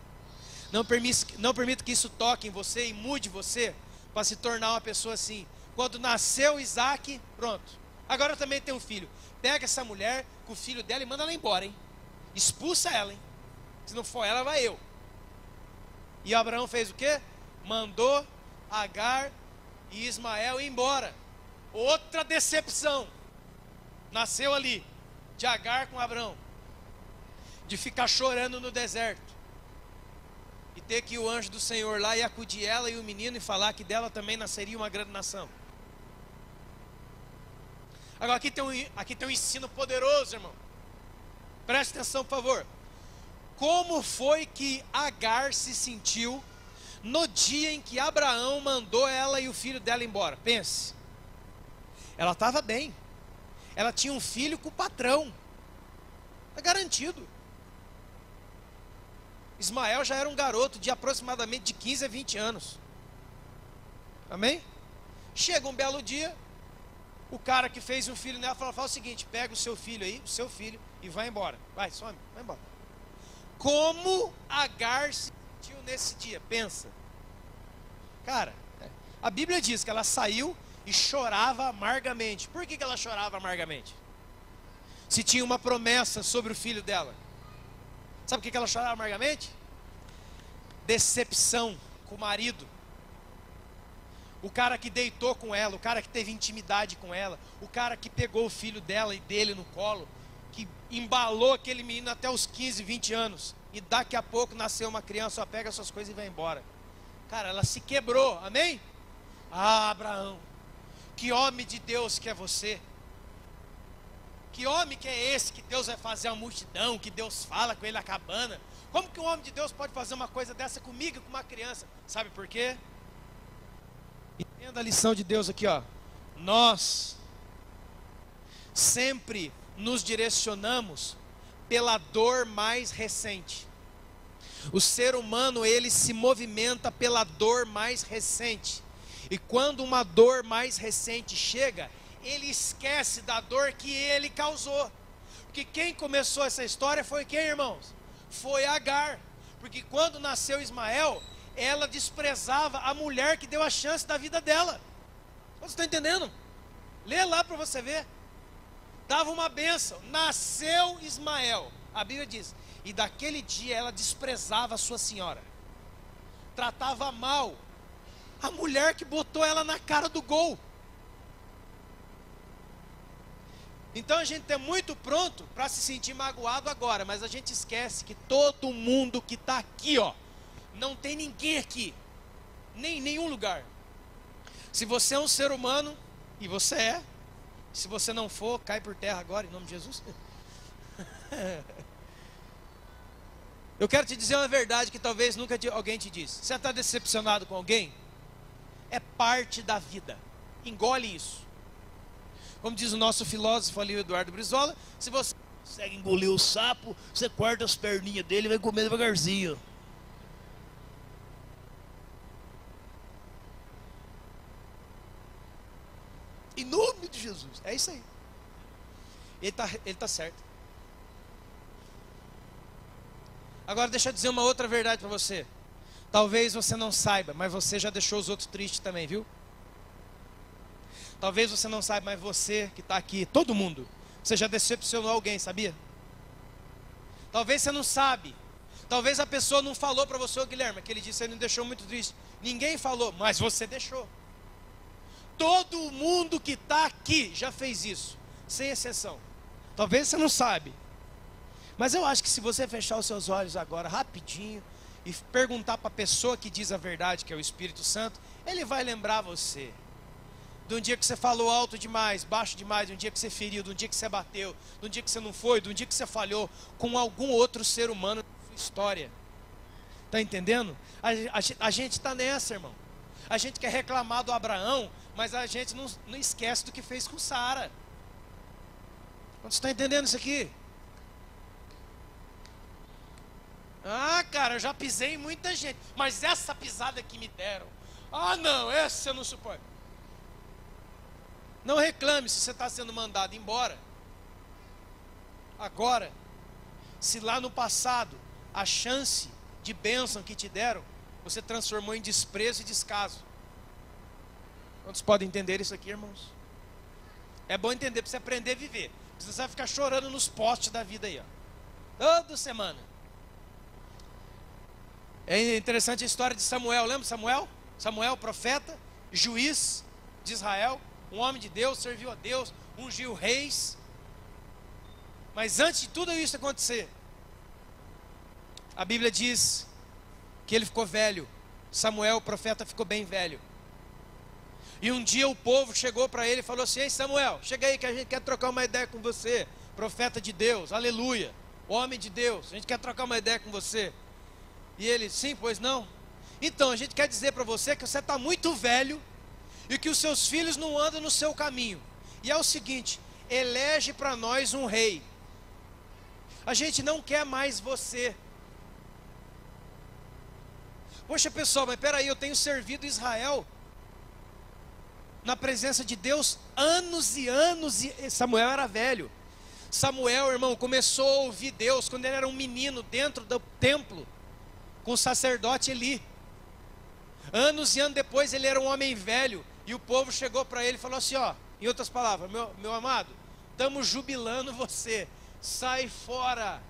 Não permita que isso toque em você e mude você para se tornar uma pessoa assim. Quando nasceu Isaac, pronto. Agora também tem um filho. Pega essa mulher com o filho dela e manda ela embora, hein? Expulsa ela, hein? Se não for ela, vai eu. E Abraão fez o quê? Mandou Agar e Ismael ir embora. Outra decepção nasceu ali, de Agar com Abraão, de ficar chorando no deserto, e ter que ir o anjo do Senhor lá e acudir ela e o menino e falar que dela também nasceria uma grande nação. Agora aqui tem um ensino poderoso, irmão. Preste atenção, por favor. Como foi que Agar se sentiu no dia em que Abraão mandou ela e o filho dela embora? Pense. Ela estava bem. Ela tinha um filho com o patrão. Está garantido. Ismael já era um garoto de aproximadamente de 15 a 20 anos. Amém? Chega um belo dia, o cara que fez um filho nela fala o seguinte: pega o seu filho aí, o seu filho, e vai embora. Vai, some, vai embora. Como Agar se sentiu nesse dia? Pensa. Cara, a Bíblia diz que ela saiu e chorava amargamente. Por que ela chorava amargamente? Se tinha uma promessa sobre o filho dela. Sabe por que ela chorava amargamente? Decepção com o marido. O cara que deitou com ela, o cara que teve intimidade com ela, o cara que pegou o filho dela e dele no colo, que embalou aquele menino até os 15, 20 anos, e daqui a pouco nasceu uma criança, só pega suas coisas e vai embora. Cara, ela se quebrou, amém? Ah, Abraão, que homem de Deus que é você. Que homem que é esse que Deus vai fazer uma multidão, que Deus fala com ele a cabana? Como que um homem de Deus pode fazer uma coisa dessa comigo e com uma criança? Sabe por quê? Entenda a lição de Deus aqui, ó. Nós sempre nos direcionamos pela dor mais recente. O ser humano, ele se movimenta pela dor mais recente. E quando uma dor mais recente chega, ele esquece da dor que ele causou. Porque quem começou essa história foi quem, irmãos? Foi Agar. Porque quando nasceu Ismael, ela desprezava a mulher que deu a chance da vida dela. Você está entendendo? Lê lá para você ver. Dava uma bênção. Nasceu Ismael. A Bíblia diz: e daquele dia ela desprezava a sua senhora. Tratava mal a mulher que botou ela na cara do gol. Então a gente é muito pronto para se sentir magoado agora, mas a gente esquece que todo mundo que está aqui, ó, não tem ninguém aqui, nem em nenhum lugar. Se você é um ser humano, e você é, se você não for, cai por terra agora, em nome de Jesus. Eu quero te dizer uma verdade que talvez nunca alguém te disse. Você está decepcionado com alguém? É parte da vida. Engole isso. Como diz o nosso filósofo ali, o Eduardo Brizola, se você consegue engolir o sapo, você corta as perninhas dele e vai comer devagarzinho. Em nome de Jesus. É isso aí. Ele tá certo. Agora deixa eu dizer uma outra verdade para você. Talvez você não saiba, mas você já deixou os outros tristes também, viu? Talvez você não saiba, mas você que está aqui, todo mundo, você já decepcionou alguém, sabia? Talvez você não sabe. Talvez a pessoa não falou para você, ô Guilherme, que ele disse, ele não deixou muito triste. Ninguém falou, mas você deixou. Todo mundo que está aqui já fez isso, sem exceção. Talvez você não sabe. Mas eu acho que se você fechar os seus olhos agora, rapidinho, e perguntar para a pessoa que diz a verdade, que é o Espírito Santo, ele vai lembrar você. De um dia que você falou alto demais, baixo demais, de um dia que você feriu, de um dia que você bateu, de um dia que você não foi, de um dia que você falhou com algum outro ser humano na sua história. Está entendendo? A gente está nessa, irmão. A gente quer reclamar do Abraão, mas a gente não esquece do que fez com Sara. Você está entendendo isso aqui? Ah, cara, eu já pisei em muita gente, mas essa pisada que me deram, ah não, essa eu não suporto. Não reclame se você está sendo mandado embora. Agora, se lá no passado, a chance de bênção que te deram, você transformou em desprezo e descaso. Quantos podem entender isso aqui, irmãos? É bom entender, para você aprender a viver. Você vai ficar chorando nos postes da vida aí, ó, toda semana. É interessante a história de Samuel, lembra Samuel? Samuel, profeta, juiz de Israel, um homem de Deus, serviu a Deus, ungiu reis. Mas antes de tudo isso acontecer, a Bíblia diz que ele ficou velho. Samuel, o profeta, ficou bem velho. E um dia o povo chegou para ele e falou assim, ei Samuel, chega aí que a gente quer trocar uma ideia com você. Profeta de Deus, aleluia, homem de Deus, a gente quer trocar uma ideia com você. E ele, sim, pois não. Então, a gente quer dizer para você que você está muito velho e que os seus filhos não andam no seu caminho. E é o seguinte, elege para nós um rei. A gente não quer mais você. Poxa pessoal, mas peraí, eu tenho servido Israel na presença de Deus anos e anos, e Samuel era velho. Samuel, irmão, começou a ouvir Deus quando ele era um menino dentro do templo, com o sacerdote Eli. Anos e anos depois ele era um homem velho, e o povo chegou para ele e falou assim, ó, em outras palavras, meu amado, estamos jubilando você, sai fora,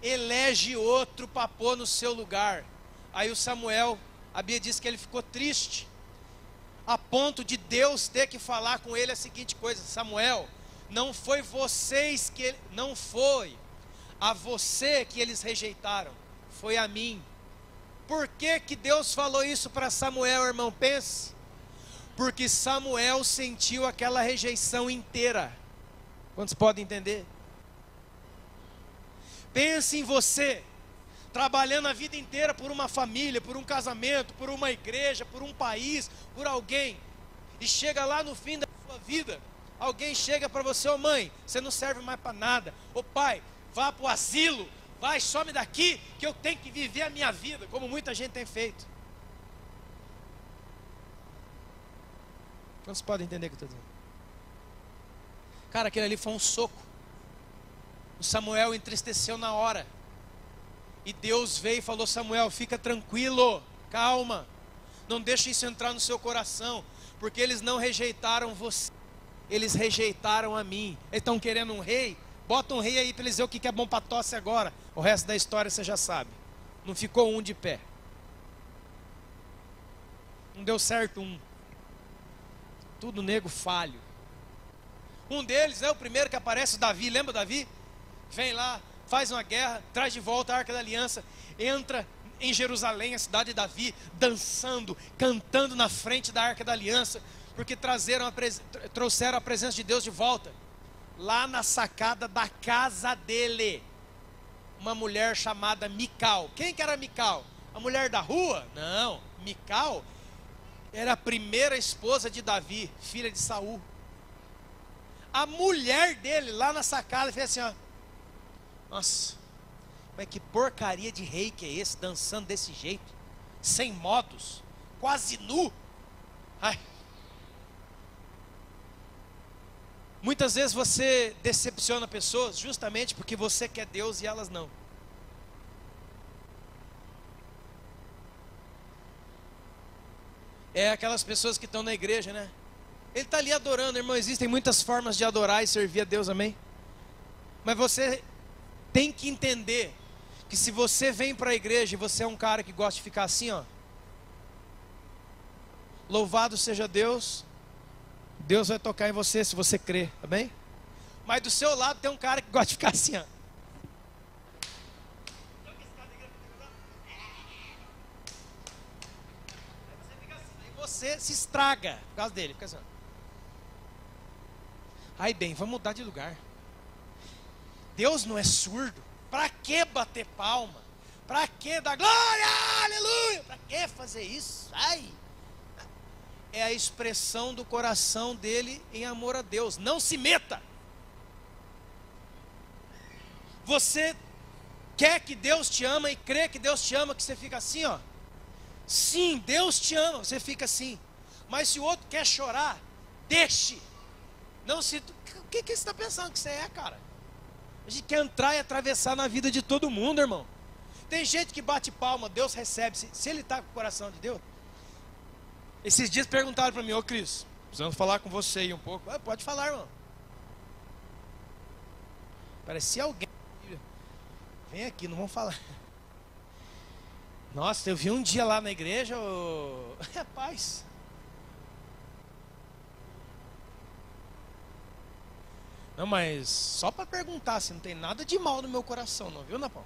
elege outro para pôr no seu lugar. Aí o Samuel, a Bíblia diz que ele ficou triste, a ponto de Deus ter que falar com ele a seguinte coisa, Samuel, não foi a você que eles rejeitaram, foi a mim. Por que que Deus falou isso para Samuel, irmão? Pense. Porque Samuel sentiu aquela rejeição inteira. Quantos podem entender? Pense em você, trabalhando a vida inteira por uma família, por um casamento, por uma igreja, por um país, por alguém. E chega lá no fim da sua vida, alguém chega para você, ô mãe, você não serve mais para nada. Ô pai, vá para o asilo. Vai, some daqui, que eu tenho que viver a minha vida, como muita gente tem feito. Quantos podem entender o que eu estou dizendo? Cara, aquele ali foi um soco. O Samuel entristeceu na hora. E Deus veio e falou, Samuel, fica tranquilo, calma. Não deixe isso entrar no seu coração, porque eles não rejeitaram você, eles rejeitaram a mim. Eles estão querendo um rei? Bota um rei aí para eles dizer o que é bom para tosse agora. O resto da história você já sabe. Não ficou um de pé. Não deu certo um. Tudo nego falho. Um deles é o primeiro que aparece, o Davi. Lembra Davi? Vem lá, faz uma guerra, traz de volta a Arca da Aliança. Entra em Jerusalém, a cidade de Davi, dançando, cantando na frente da Arca da Aliança. Porque trouxeram a presença de Deus de volta. Lá na sacada da casa dele, uma mulher chamada Mical. Quem que era Mical? A mulher da rua? Não, Mical era a primeira esposa de Davi, filha de Saul. A mulher dele lá na sacada fez assim, ó, nossa, mas que porcaria de rei que é esse, dançando desse jeito, sem modos, quase nu. Ai. Muitas vezes você decepciona pessoas justamente porque você quer Deus e elas não. É aquelas pessoas que estão na igreja, né? Ele está ali adorando, irmão. Existem muitas formas de adorar e servir a Deus, amém? Mas você tem que entender que se você vem para a igreja e você é um cara que gosta de ficar assim, ó, louvado seja Deus, Deus vai tocar em você se você crer, amém? Mas do seu lado tem um cara que gosta de ficar assim, ó. Você se estraga por causa dele, fica assim, ó. Aí bem, vamos mudar de lugar. Deus não é surdo. Para que bater palma? Para que dar glória, aleluia? Para que fazer isso? Ai. É a expressão do coração dele em amor a Deus. Não se meta. Você quer que Deus te ama e crê que Deus te ama, que você fica assim, ó. Sim, Deus te ama, você fica assim. Mas se o outro quer chorar, deixe. Não se... O que você está pensando que você é, cara? A gente quer entrar e atravessar na vida de todo mundo, irmão. Tem gente que bate palma, Deus recebe. Se ele está com o coração de Deus. Esses dias perguntaram para mim, ô Cris, precisamos falar com você aí um pouco. Ah, pode falar, irmão. Parecia alguém. Vem aqui, não vamos falar. Nossa, eu vi um dia lá na igreja, rapaz. Não, mas só para perguntar, se não tem nada de mal no meu coração, não, viu, Napão?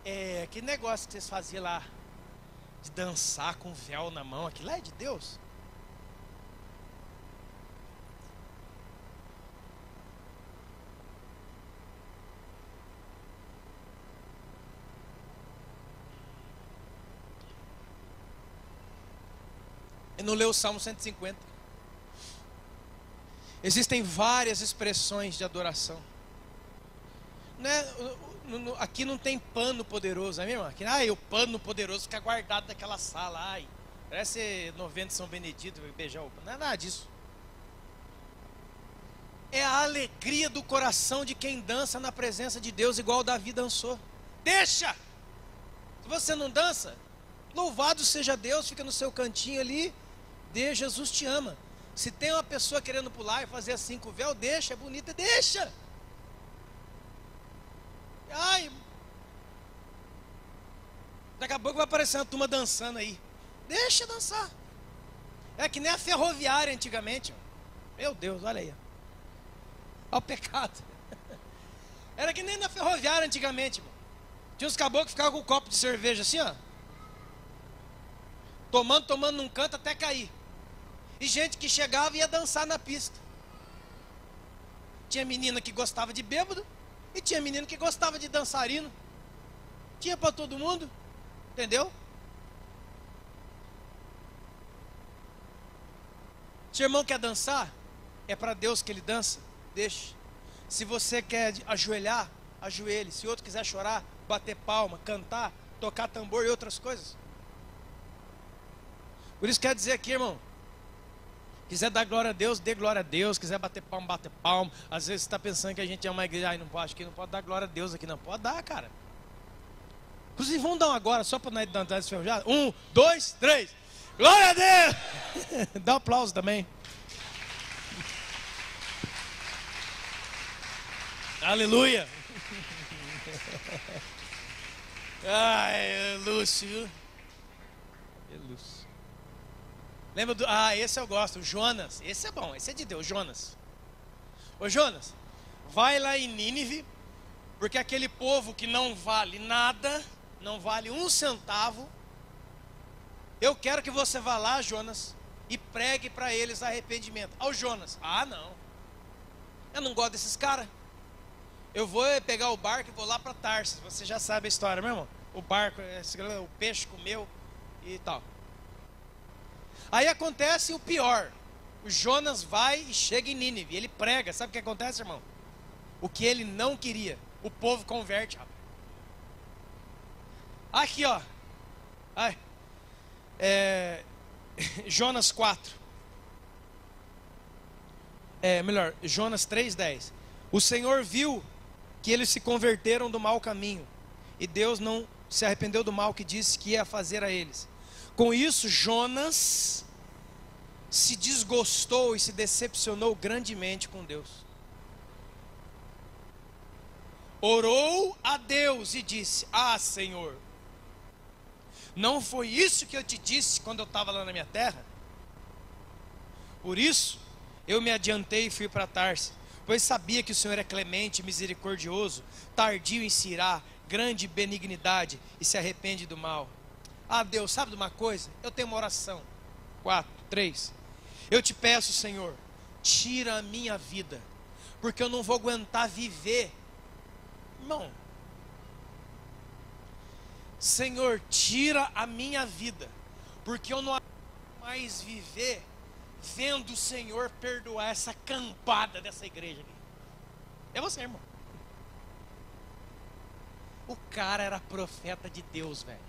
É, que negócio que vocês faziam lá, de dançar com véu na mão, aquilo lá é de Deus? E não leu o Salmo 150. Existem várias expressões de adoração. Né? Aqui não tem pano poderoso, é mesmo? Aqui, o pano poderoso fica guardado naquela sala. Ai, parece 90 São Benedito, beijar o pano. Não é nada disso. É a alegria do coração de quem dança na presença de Deus, igual Davi dançou. Deixa! Se você não dança, louvado seja Deus, fica no seu cantinho ali. Deus, Jesus te ama. Se tem uma pessoa querendo pular e fazer assim com o véu, deixa, é bonita, deixa. Ai, daqui a pouco vai aparecer uma turma dançando aí. Deixa dançar. É que nem a ferroviária antigamente. Meu Deus, olha aí. Olha o pecado. Era que nem na ferroviária antigamente. Mano. Tinha uns caboclos que ficavam com um copo de cerveja assim, ó. Tomando num canto até cair. E gente que chegava e ia dançar na pista. Tinha menina que gostava de bêbado e tinha menino que gostava de dançarino. Tinha para todo mundo, entendeu? Se o irmão quer dançar, é para Deus que ele dança, deixe. Se você quer ajoelhar, ajoelhe. Se outro quiser chorar, bater palma, cantar, tocar tambor e outras coisas. Por isso quer dizer aqui, irmão, quiser dar glória a Deus, dê glória a Deus. Quiser bater palma, bate palma. Às vezes você está pensando que a gente é uma igreja, não pode, acho que não pode dar glória a Deus aqui, não pode dar, cara. Inclusive vamos dar um agora, só para nós dançar esse ferrujado. 1, 2, 3, glória a Deus. Dá um aplauso também. Aleluia. Ai, Lúcio, viu? Lúcio. Lembra do... esse eu gosto, o Jonas. Esse é bom, esse é de Deus, Jonas. Ô Jonas, vai lá em Nínive, porque aquele povo que não vale nada, não vale um centavo, eu quero que você vá lá, Jonas, e pregue para eles arrependimento. Ao Jonas, não, eu não gosto desses caras. Eu vou pegar o barco e vou lá para Tarsis. Você já sabe a história, meu irmão. O barco, o peixe comeu e tal. Aí acontece o pior. O Jonas vai e chega em Nínive. Ele prega. Sabe o que acontece, irmão? O que ele não queria. O povo converte, rapaz. Aqui, ó. Jonas 4. Jonas 3:10. O Senhor viu que eles se converteram do mau caminho, e Deus não se arrependeu do mal que disse que ia fazer a eles. Com isso, Jonas se desgostou e se decepcionou grandemente com Deus. Orou a Deus e disse: Ah, Senhor, não foi isso que eu te disse quando eu estava lá na minha terra? Por isso, eu me adiantei e fui para Tarsis, pois sabia que o Senhor é clemente e misericordioso, tardio em se irar, grande benignidade e se arrepende do mal. Ah, Deus, sabe de uma coisa? Eu tenho uma oração. 4, 3. Eu te peço, Senhor, tira a minha vida, porque eu não vou aguentar viver. Irmão, Senhor, tira a minha vida, porque eu não aguento mais viver vendo o Senhor perdoar essa campada dessa igreja aqui. É você, irmão. O cara era profeta de Deus, velho.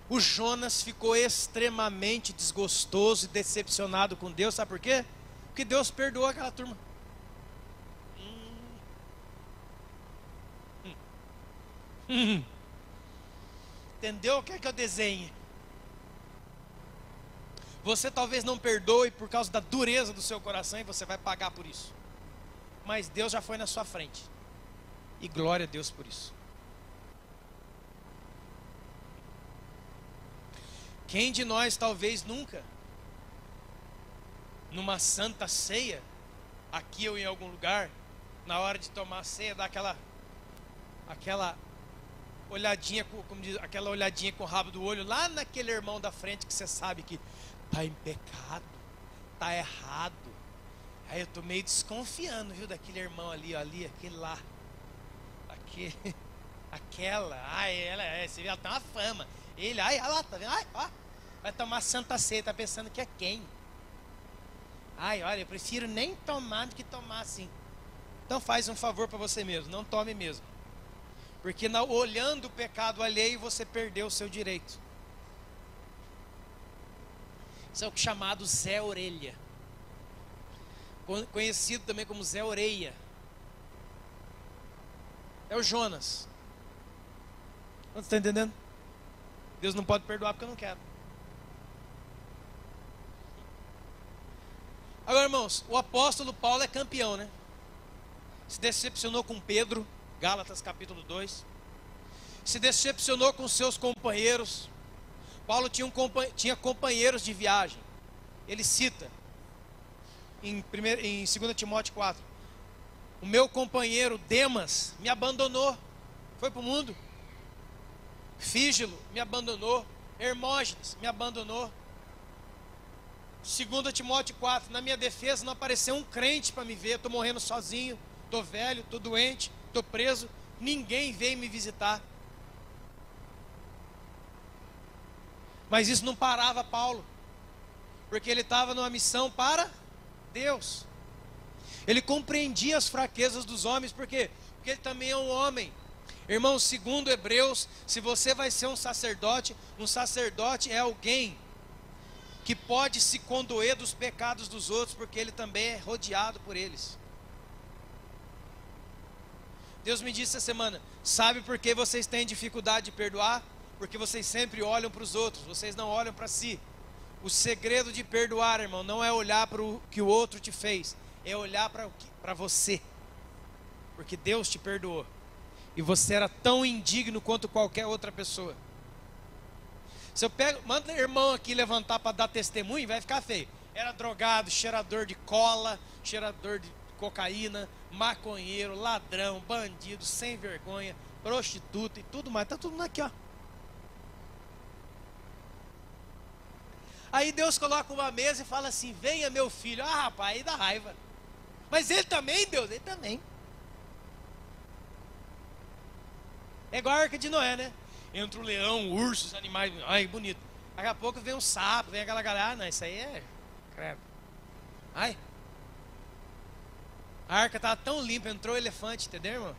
O Jonas ficou extremamente desgostoso e decepcionado com Deus, sabe por quê? Porque Deus perdoou aquela turma. Entendeu? O que é que eu desenhe? Você talvez não perdoe por causa da dureza do seu coração e você vai pagar por isso. Mas Deus já foi na sua frente. E glória a Deus por isso. Quem de nós talvez nunca, numa santa ceia, aqui ou em algum lugar, na hora de tomar a ceia, dá aquela olhadinha, como diz, aquela olhadinha com o rabo do olho, lá naquele irmão da frente que você sabe que está em pecado, está errado. Aí eu estou meio desconfiando, viu, daquele irmão ali, aquele lá, aquela, você vê, ela tem uma fama. Ele, olha lá, tá vendo? Ó, vai tomar santa ceia, tá pensando que é quem? Olha, eu prefiro nem tomar do que tomar assim. Então faz um favor para você mesmo, não tome mesmo. Porque olhando o pecado alheio, você perdeu o seu direito. Isso é o chamado Zé Orelha, conhecido também como Zé Oreia. É o Jonas. Você está entendendo? Deus não pode perdoar porque eu não quero. Agora, irmãos, o apóstolo Paulo é campeão, né? Se decepcionou com Pedro, Gálatas capítulo 2. Se decepcionou com seus companheiros. Paulo tinha companheiros de viagem. Ele cita em 2 Timóteo 4: o meu companheiro Demas me abandonou, foi para o mundo. Fígelo me abandonou. Hermógenes me abandonou. 2 Timóteo 4: na minha defesa não apareceu um crente para me ver. Estou morrendo sozinho, estou velho, estou doente, estou preso, ninguém veio me visitar. Mas isso não parava Paulo, porque ele estava numa missão para Deus. Ele compreendia as fraquezas dos homens, por quê? Porque ele também é um homem. Irmão, segundo Hebreus, se você vai ser um sacerdote é alguém que pode se condoer dos pecados dos outros, porque ele também é rodeado por eles. Deus me disse essa semana: sabe por que vocês têm dificuldade de perdoar? Porque vocês sempre olham para os outros, vocês não olham para si. O segredo de perdoar, irmão, não é olhar para o que o outro te fez, é olhar para você, porque Deus te perdoou, e você era tão indigno quanto qualquer outra pessoa. Se eu manda o irmão aqui levantar para dar testemunho, vai ficar feio. Era drogado, cheirador de cola, cheirador de cocaína, maconheiro, ladrão, bandido, sem vergonha, prostituta e tudo mais, está tudo aqui, ó. Aí Deus coloca uma mesa e fala assim: venha meu filho. Ah, rapaz, aí dá raiva. Mas ele também, Deus, ele também. É igual a Arca de Noé, né? Entra o leão, o urso, os animais, ai, bonito. Daqui a pouco vem um sapo, vem aquela galera, ah, não, isso aí é credo. Ai. A arca estava tão limpa, entrou o elefante, entendeu, irmão?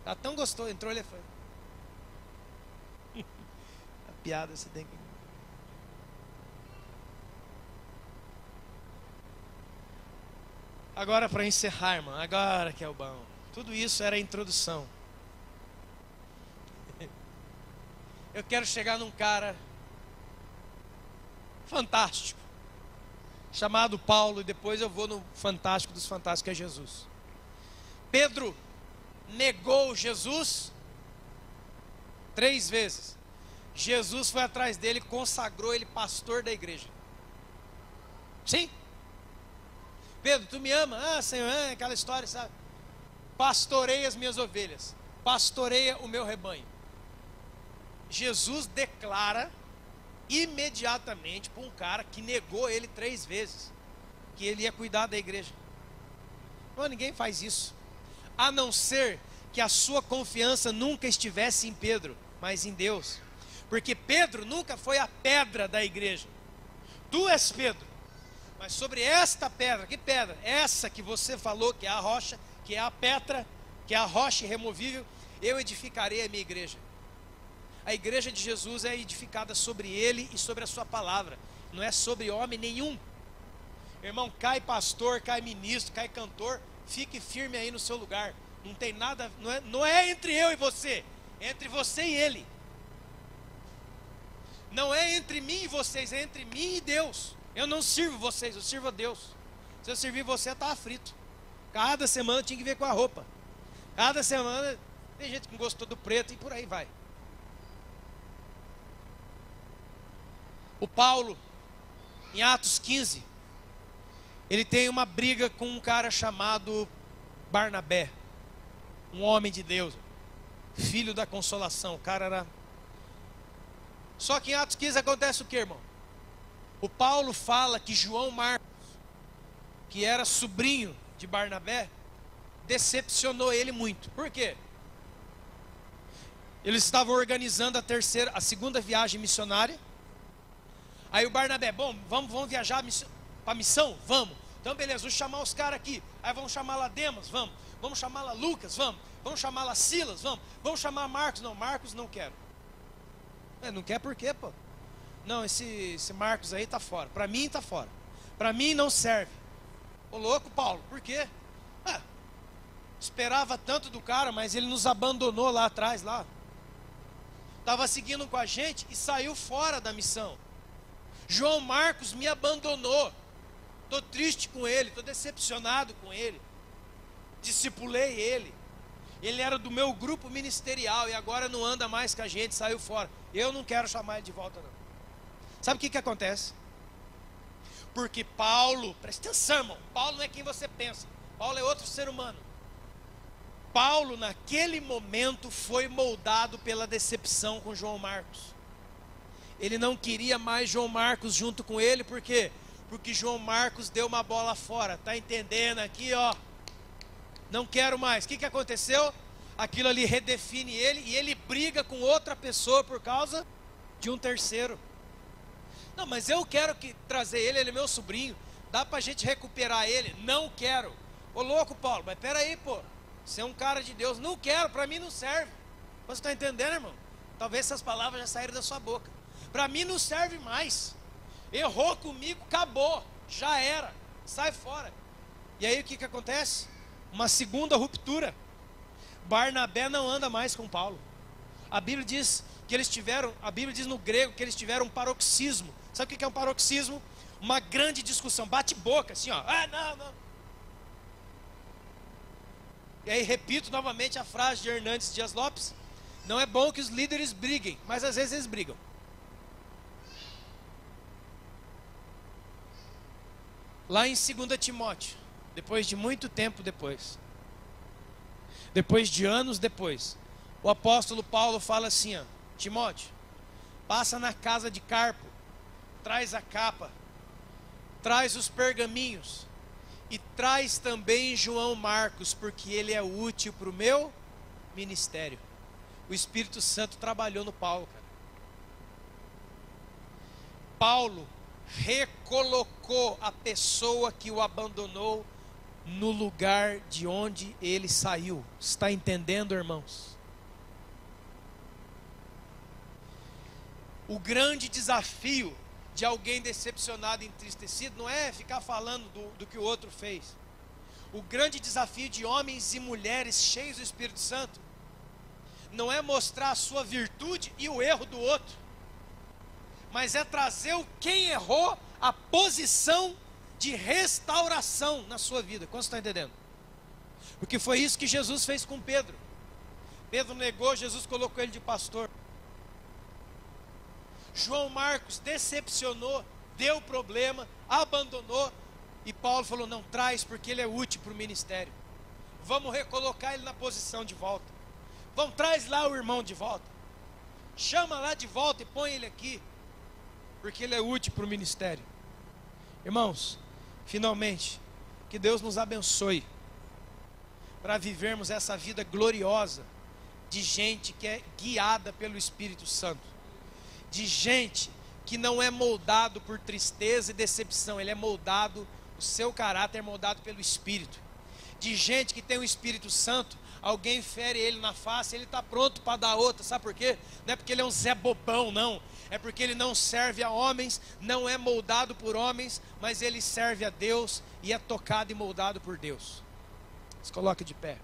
Tá tão gostoso, entrou o elefante. A piada você tem que... Agora para encerrar, irmão, agora que é o bom. Tudo isso era a introdução. eu quero chegar num cara fantástico, chamado Paulo, e depois eu vou no fantástico dos fantásticos, que é Jesus. Pedro negou Jesus 3 vezes. Jesus foi atrás dele, consagrou ele pastor da igreja. Sim. Pedro, tu me ama? Ah, Senhor, aquela história, sabe? Pastoreia as minhas ovelhas, pastoreia o meu rebanho. Jesus declara imediatamente para um cara que negou ele 3 vezes, que ele ia cuidar da igreja. Não, ninguém faz isso, a não ser que a sua confiança nunca estivesse em Pedro, mas em Deus. Porque Pedro nunca foi a pedra da igreja. Tu és Pedro, mas sobre esta pedra, que pedra? Essa que você falou que é a rocha, que é a pedra, que é a rocha irremovível, eu edificarei a minha igreja. A igreja de Jesus é edificada sobre ele e sobre a sua palavra, não é sobre homem nenhum. Irmão, cai pastor, cai ministro, cai cantor, fique firme aí no seu lugar. Não tem nada, não é entre eu e você, é entre você e ele. Não é entre mim e vocês, é entre mim e Deus. Eu não sirvo vocês, eu sirvo a Deus. Se eu servir você, eu estava frito. Cada semana tinha que ver com a roupa. Cada semana tem gente que gostou do preto e por aí vai. O Paulo, em Atos 15, ele tem uma briga com um cara chamado Barnabé, um homem de Deus, filho da consolação. O cara era... Só que em Atos 15 acontece o que, irmão? O Paulo fala que João Marcos, que era sobrinho de Barnabé, decepcionou ele muito. Por quê? Eles estavam organizando a segunda viagem missionária. Aí o Barnabé, bom, vamos viajar para a missão? Vamos. Então beleza, vamos chamar os caras aqui. Aí vamos chamar lá Demas? Vamos. Vamos chamar lá Lucas? Vamos. Vamos chamar lá Silas? Vamos. Vamos chamar Marcos? Não, Marcos não quero. Não quer por quê, pô? Não, esse Marcos aí tá fora. Para mim tá fora. Para mim não serve. Ô louco, Paulo, por quê? Esperava tanto do cara, mas ele nos abandonou lá atrás, lá. Estava seguindo com a gente e saiu fora da missão. João Marcos me abandonou. Estou triste com ele, estou decepcionado com ele. Discipulei ele. Ele era do meu grupo ministerial e agora não anda mais com a gente, saiu fora. Eu não quero chamar ele de volta, não. Sabe o que acontece? Porque Paulo, presta atenção, irmão, Paulo não é quem você pensa. Paulo é outro ser humano. Paulo, naquele momento, foi moldado pela decepção com João Marcos. Ele não queria mais João Marcos junto com ele, por quê? Porque João Marcos deu uma bola fora, tá entendendo aqui, ó? Não quero mais. O que aconteceu? Aquilo ali redefine ele e ele briga com outra pessoa por causa de um terceiro. Não, mas eu quero trazer ele é meu sobrinho, dá pra gente recuperar ele? Não quero. Ô louco, Paulo, mas peraí, pô, você é um cara de Deus. Não quero, pra mim não serve. Você está entendendo, irmão? Talvez essas palavras já saíram da sua boca. Para mim não serve mais. Errou comigo, acabou. Já era. Sai fora. E aí o que acontece? Uma segunda ruptura. Barnabé não anda mais com Paulo. A Bíblia diz que eles tiveram, a Bíblia diz no grego que eles tiveram um paroxismo. Sabe o que é um paroxismo? Uma grande discussão, bate-boca, assim, ó. Não. E aí repito novamente a frase de Hernandes Dias Lopes: não é bom que os líderes briguem, mas às vezes eles brigam. Lá em 2 Timóteo, depois de muito tempo depois de anos depois, o apóstolo Paulo fala assim, ó: Timóteo, passa na casa de Carpo, traz a capa, traz os pergaminhos e traz também João Marcos, porque ele é útil para o meu ministério. O Espírito Santo trabalhou no Paulo, cara. Paulo recolocou a pessoa que o abandonou no lugar de onde ele saiu. Está entendendo, irmãos? O grande desafio de alguém decepcionado e entristecido não é ficar falando do que o outro fez. O grande desafio de homens e mulheres cheios do Espírito Santo não é mostrar a sua virtude e o erro do outro, mas é trazer o quem errou a posição de restauração na sua vida. Quantos estão entendendo? Porque foi isso que Jesus fez com Pedro. Pedro negou, Jesus colocou ele de pastor. João Marcos decepcionou, deu problema, abandonou, e Paulo falou, não, traz, porque ele é útil para o ministério. Vamos recolocar ele na posição de volta. Vamos, traz lá o irmão de volta. Chama lá de volta e põe ele aqui, porque ele é útil para o ministério. Irmãos, finalmente, que Deus nos abençoe para vivermos essa vida gloriosa de gente que é guiada pelo Espírito Santo, de gente que não é moldado por tristeza e decepção, ele é moldado, o seu caráter é moldado pelo Espírito, de gente que tem o Espírito Santo, alguém fere ele na face, ele está pronto para dar outra. Sabe por quê? Não é porque ele é um Zé Bobão, não, é porque ele não serve a homens, não é moldado por homens, mas ele serve a Deus e é tocado e moldado por Deus. Se coloque de pé.